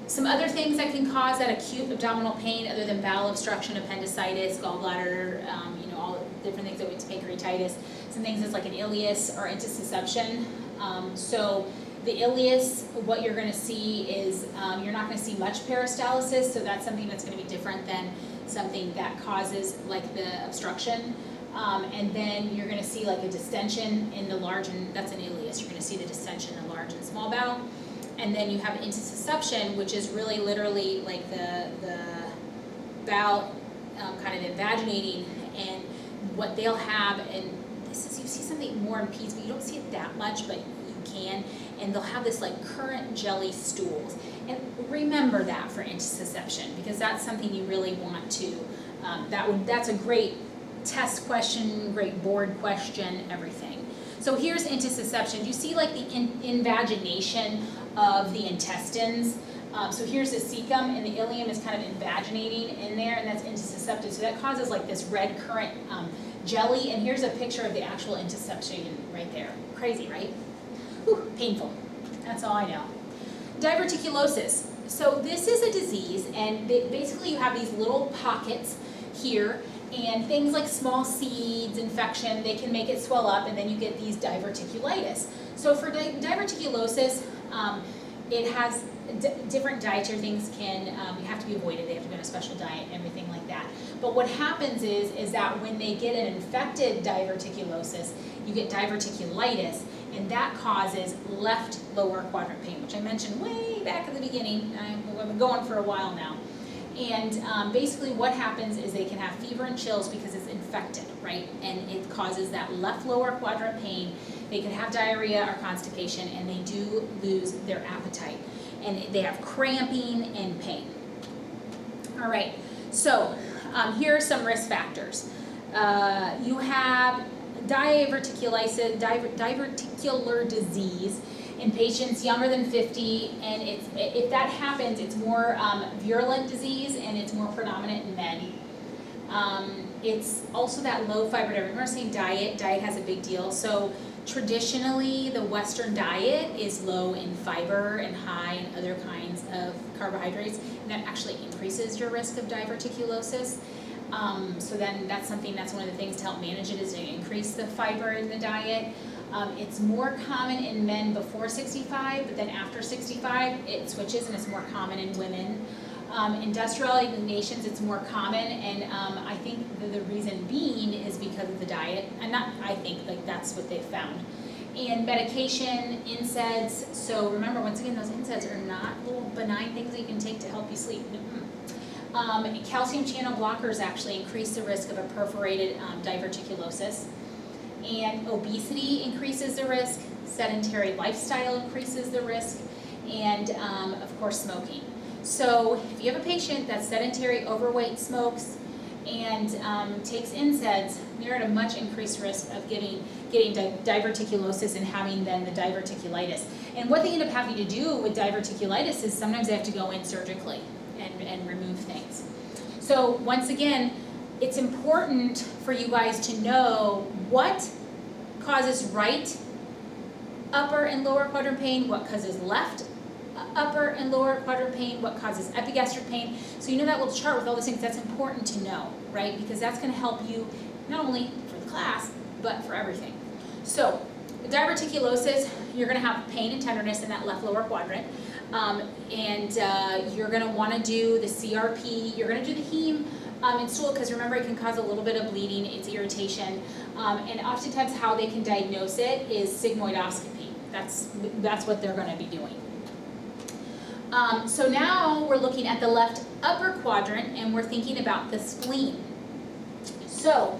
some other things that can cause that acute abdominal pain other than bowel obstruction, appendicitis, gallbladder, all different things that we pancreatitis. Some things that's like an ileus or intussusception. So the ileus, what you're going to see is you're not going to see much peristalsis, so that's something that's going to be different than something that causes like the obstruction. And then you're going to see like a distension in the large, and that's an ileus. You're going to see the distension in the large and small bowel. And then you have intussusception, which is really literally like the bowel kind of invaginating, and what they'll have, and this is, you see something more in peds, but you don't see it that much, but you can, and they'll have this like currant jelly stools. And remember that for intussusception, because that's something you really want to, that's a great test question, great board question, everything. So here's intussusception. You see like the invagination of the intestines. So here's the cecum, and the ileum is kind of invaginating in there, and that's intussuscepted. So that causes like this red currant jelly, and here's a picture of the actual intussusception right there. Crazy, right? Whew, painful. That's all I know. Diverticulosis. So this is a disease, and basically you have these little pockets here, and things like small seeds, infection, they can make it swell up, and then you get these diverticulitis. So for diverticulosis, it has different dietary things you have to be avoided. They have to be on a special diet, everything like that. But what happens is that when they get an infected diverticulosis, you get diverticulitis, and that causes left lower quadrant pain, which I mentioned way back at the beginning. I've been going for a while now. And basically what happens is they can have fever and chills because it's infected, right? And it causes that left lower quadrant pain. They can have diarrhea or constipation, and they do lose their appetite. And they have cramping and pain. All right, so here are some risk factors. You have diverticulitis, diverticular disease in patients younger than 50, and if that happens, it's more virulent disease, and it's more predominant in men. It's also that low fiber diet. Remember saying diet has a big deal. So traditionally, the Western diet is low in fiber and high in other kinds of carbohydrates, and that actually increases your risk of diverticulosis. So then that's one of the things to help manage it, is to increase the fiber in the diet. It's more common in men before 65, but then after 65, it switches, and it's more common in women. Industrialized nations, it's more common, and I think the reason being is because of the diet. And not, I think, like that's what they've found. And medication, NSAIDs. So remember, once again, those NSAIDs are not little benign things that you can take to help you sleep. Calcium channel blockers actually increase the risk of a perforated diverticulosis. And obesity increases the risk, sedentary lifestyle increases the risk, and of course smoking. So if you have a patient that's sedentary, overweight, smokes, and takes NSAIDs, they're at a much increased risk of getting diverticulosis and having then the diverticulitis. And what they end up having to do with diverticulitis is sometimes they have to go in surgically and remove things. So once again, it's important for you guys to know what causes right upper and lower quadrant pain, what causes left upper and lower quadrant pain, what causes epigastric pain. So you know that little chart with all those things, that's important to know, right? Because that's going to help you not only for the class, but for everything. So diverticulosis, you're going to have pain and tenderness in that left lower quadrant. You're going to want to do the CRP, you're going to do the heme in stool, because remember it can cause a little bit of bleeding, it's irritation, and oftentimes how they can diagnose it is sigmoidoscopy. That's what they're going to be doing. So now we're looking at the left upper quadrant and we're thinking about the spleen. So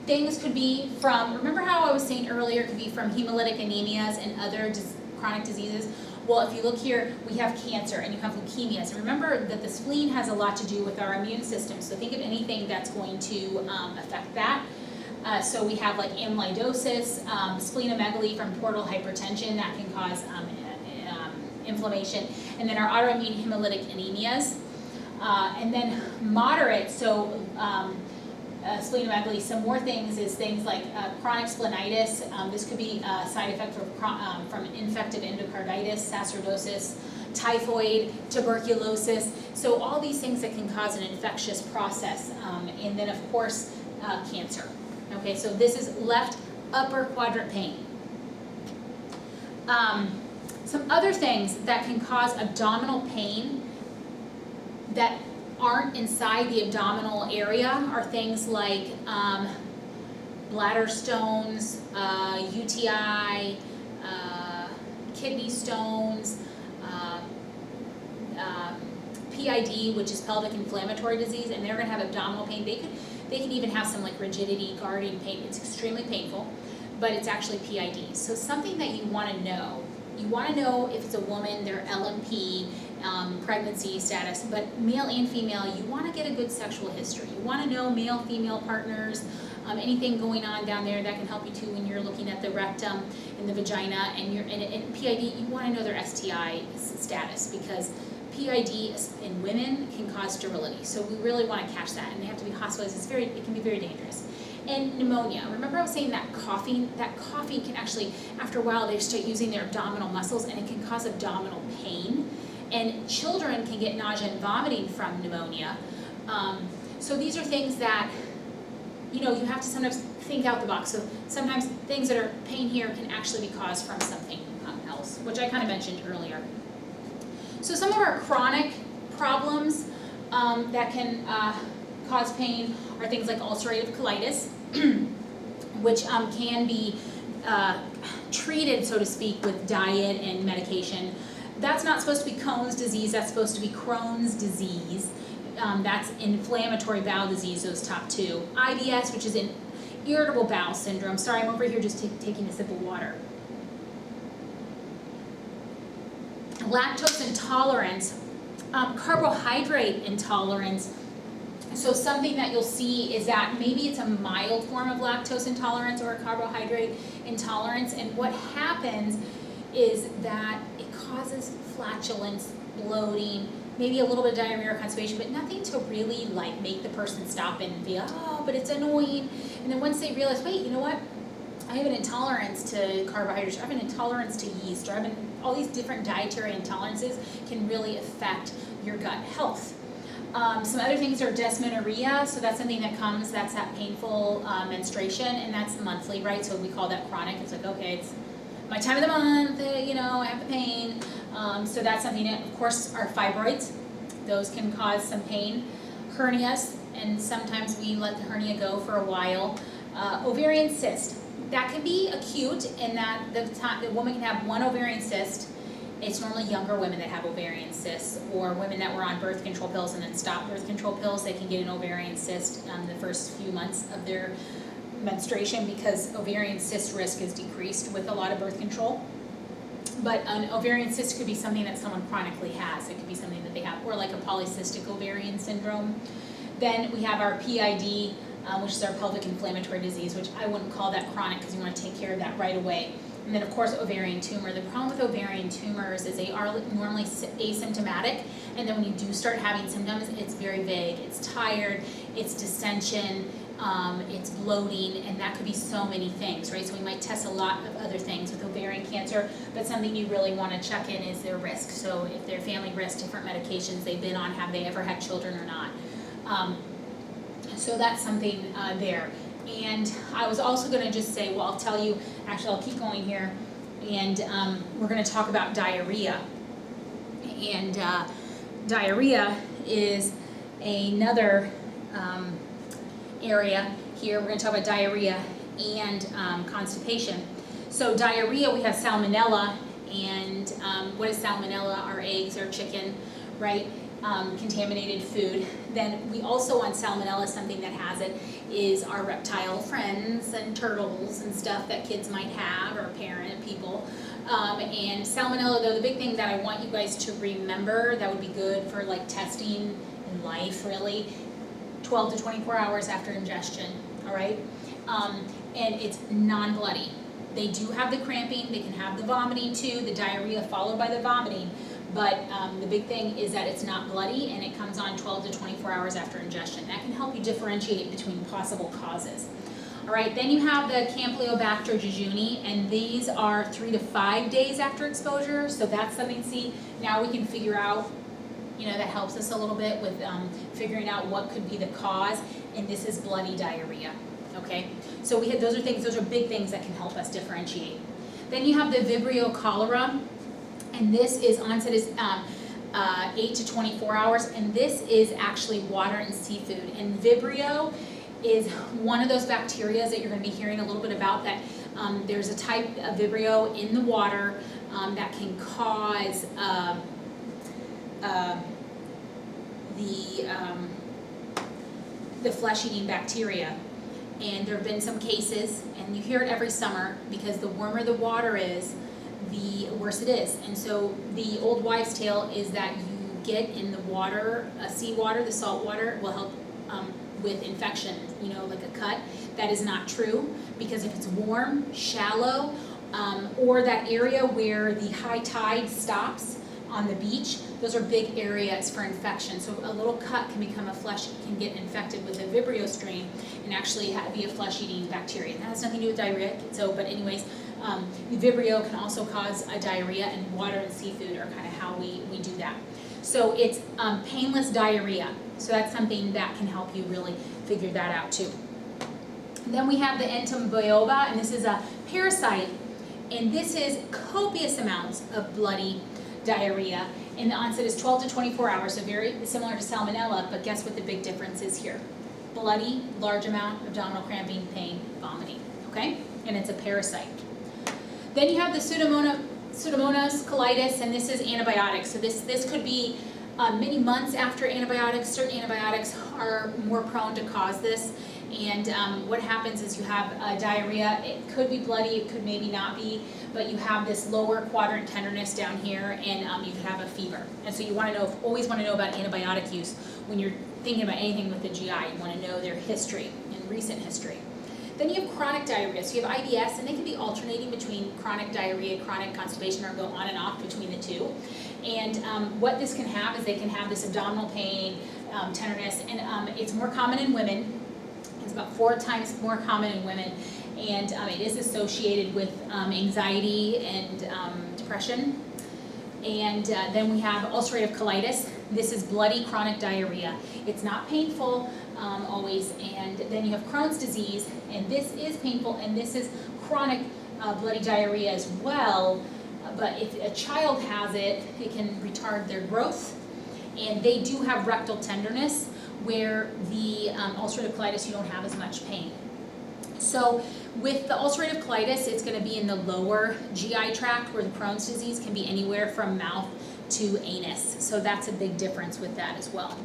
things could be from, remember how I was saying earlier, it could be from hemolytic anemias and other chronic diseases. Well, if you look here, we have cancer and you have leukemias. And remember that the spleen has a lot to do with our immune system. So think of anything that's going to affect that. So we have like amyloidosis, splenomegaly from portal hypertension that can cause inflammation. And then our autoimmune hemolytic anemias. And then moderate, so splenomegaly, some more things is things like chronic splenitis. This could be a side effect from infective endocarditis, sarcoidosis, typhoid, tuberculosis. So all these things that can cause an infectious process. And then of course, cancer. Okay, so this is left upper quadrant pain. Some other things that can cause abdominal pain that aren't inside the abdominal area are things like bladder stones, UTI, kidney stones, PID, which is pelvic inflammatory disease, and they're going to have abdominal pain. They can even have some like rigidity, guarding pain. It's extremely painful, but it's actually PID. So something that you want to know. You want to know if it's a woman, their LMP, pregnancy status, but male and female, you want to get a good sexual history. You want to know male-female partners, anything going on down there that can help you too when you're looking at the rectum and the vagina, and PID, you want to know their STI status, because PID in women can cause sterility. So we really want to catch that, and they have to be hospitalized. It can be very dangerous. And pneumonia. Remember I was saying that coughing can actually, after a while, they start using their abdominal muscles and it can cause abdominal pain. And children can get nausea and vomiting from pneumonia. So these are things that, you have to sometimes think out the box. So sometimes things that are pain here can actually be caused from something else, which I kind of mentioned earlier. So some of our chronic problems that can cause pain are things like ulcerative colitis, which can be treated, so to speak, with diet and medication. That's not supposed to be Crohn's disease, that's supposed to be Crohn's disease. That's inflammatory bowel disease, those top two. IBS, which is an irritable bowel syndrome. Sorry, I'm over here just taking a sip of water. Lactose intolerance, carbohydrate intolerance. So something that you'll see is that maybe it's a mild form of lactose intolerance or a carbohydrate intolerance, and what happens is that it causes flatulence, bloating, maybe a little bit of diarrhea or constipation, but nothing to really like make the person stop and be, oh, but it's annoying. And then once they realize, wait, you know what? I have an intolerance to carbohydrates, I have an intolerance to yeast, or all these different dietary intolerances can really affect your gut health. Some other things are dysmenorrhea, so that's something that comes, that's that painful menstruation, and that's monthly, right? So we call that chronic. It's like, okay, it's my time of the month, I have the pain. So that's something that, of course, our fibroids, those can cause some pain. Hernias, and sometimes we let the hernia go for a while. Ovarian cyst, that can be acute in that the woman can have one ovarian cyst. It's normally younger women that have ovarian cysts, or women that were on birth control pills and then stopped birth control pills. They can get an ovarian cyst the first few months of their menstruation, because ovarian cyst risk is decreased with a lot of birth control. But an ovarian cyst could be something that someone chronically has. It could be something that they have, or like a polycystic ovarian syndrome. Then we have our PID, which is our pelvic inflammatory disease, which I wouldn't call that chronic because you want to take care of that right away. And then, of course, ovarian tumor. The problem with ovarian tumors is they are normally asymptomatic, and then when you do start having symptoms, it's very vague. It's tired, it's distension, it's bloating, and that could be so many things, right? So we might test a lot of other things with ovarian cancer, but something you really want to check in is their risk. So if their family risk, different medications they've been on, have they ever had children or not? So that's something there. And I was also going to just say, well, I'll tell you, actually I'll keep going here, and we're going to talk about diarrhea. And diarrhea is another area here. We're going to talk about diarrhea and constipation. So diarrhea, we have salmonella, and what is salmonella? Our eggs, our chicken, right? Contaminated food. Then we also on salmonella, something that has it is our reptile friends and turtles and stuff that kids might have, or parent people. And salmonella, though, the big thing that I want you guys to remember that would be good for like testing in life, really, 12 to 24 hours after ingestion, all right? And it's non-bloody. They do have the cramping, they can have the vomiting too, the diarrhea followed by the vomiting, but the big thing is that it's not bloody and it comes on 12 to 24 hours after ingestion. That can help you differentiate between possible causes. All right, then you have the Campylobacter jejuni, and these are 3 to 5 days after exposure, so that's something, see, now we can figure out, you know, that helps us a little bit with figuring out what could be the cause, and this is bloody diarrhea, okay? So we have, those are things, those are big things that can help us differentiate. Then you have the Vibrio cholera, and this is onset is 8 to 24 hours, and this is actually water and seafood. And Vibrio is one of those bacteria that you're going to be hearing a little bit about, that there's a type of Vibrio in the water that can cause the flesh-eating bacteria. And there have been some cases, and you hear it every summer, because the warmer the water is, the worse it is. And so the old wives' tale is that you get in the water, seawater, the salt water will help with infection, you know, like a cut. That is not true, because if it's warm, shallow, or that area where the high tide stops on the beach, those are big areas for infection. So a little cut can become a flesh, can get infected with a Vibrio strain and actually be a flesh-eating bacteria. And that has nothing to do with diarrhea. So, but anyways, the Vibrio can also cause a diarrhea, and water and seafood are kind of how we do that. So it's painless diarrhea. So that's something that can help you really figure that out too. And then we have the Entomoeba, and this is a parasite, and this is copious amounts of bloody diarrhea, and the onset is 12 to 24 hours, so very similar to salmonella, but guess what the big difference is here? Bloody, large amount, abdominal cramping, pain, vomiting, okay? And it's a parasite. Then you have the Pseudomonas colitis, and this is antibiotics. So this could be many months after antibiotics. Certain antibiotics are more prone to cause this. And what happens is you have diarrhea. It could be bloody, it could maybe not be, but you have this lower quadrant tenderness down here, and you could have a fever. And so you want to know, always want to know about antibiotic use when you're thinking about anything with the GI. You want to know their history and recent history. Then you have chronic diarrhea. So you have IBS, and they can be alternating between chronic diarrhea, chronic constipation, or go on and off between the two. And what this can have is they can have this abdominal pain, tenderness, and it's more common in women. It's about 4 times more common in women, and it is associated with anxiety and depression. And then we have ulcerative colitis. This is bloody chronic diarrhea. It's not painful always. And then you have Crohn's disease, and this is painful, and this is chronic bloody diarrhea as well. But if a child has it, it can retard their growth. And they do have rectal tenderness, where the ulcerative colitis, you don't have as much pain. So with the ulcerative colitis, it's going to be in the lower GI tract, where the Crohn's disease can be anywhere from mouth to anus. So that's a big difference with that as well.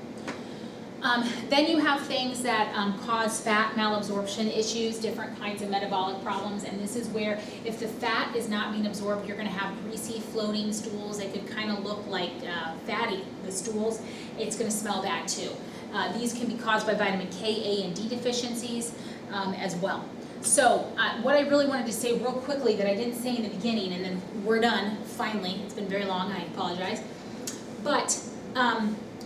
Then you have things that cause fat malabsorption issues, different kinds of metabolic problems, and this is where if the fat is not being absorbed, you're going to have greasy floating stools. They could kind of look like fatty, the stools. It's going to smell bad too. These can be caused by vitamin K, A, and D deficiencies as well. So what I really wanted to say real quickly that I didn't say in the beginning, and then we're done, finally. It's been very long, I apologize. But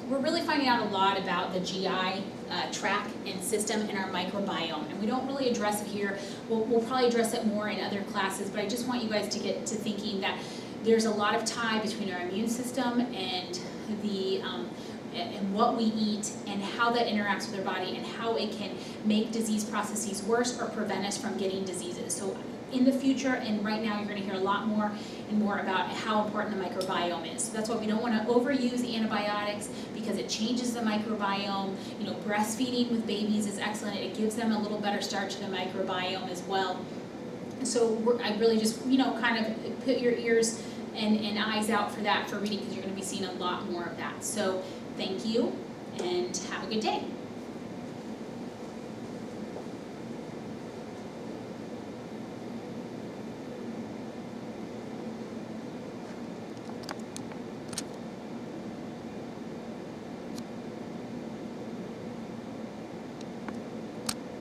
we're really finding out a lot about the GI tract and system and our microbiome. And we don't really address it here. We'll probably address it more in other classes, but I just want you guys to get to thinking that there's a lot of tie between our immune system and and what we eat and how that interacts with our body and how it can make disease processes worse or prevent us from getting diseases. So in the future and right now, you're going to hear a lot more and more about how important the microbiome is. So that's why we don't want to overuse antibiotics, because it changes the microbiome. You know, breastfeeding with babies is excellent. It gives them a little better start to the microbiome as well. So I really just, you know, kind of put your ears and eyes out for that for reading, because you're going to be seeing a lot more of that. So thank you and have a good day.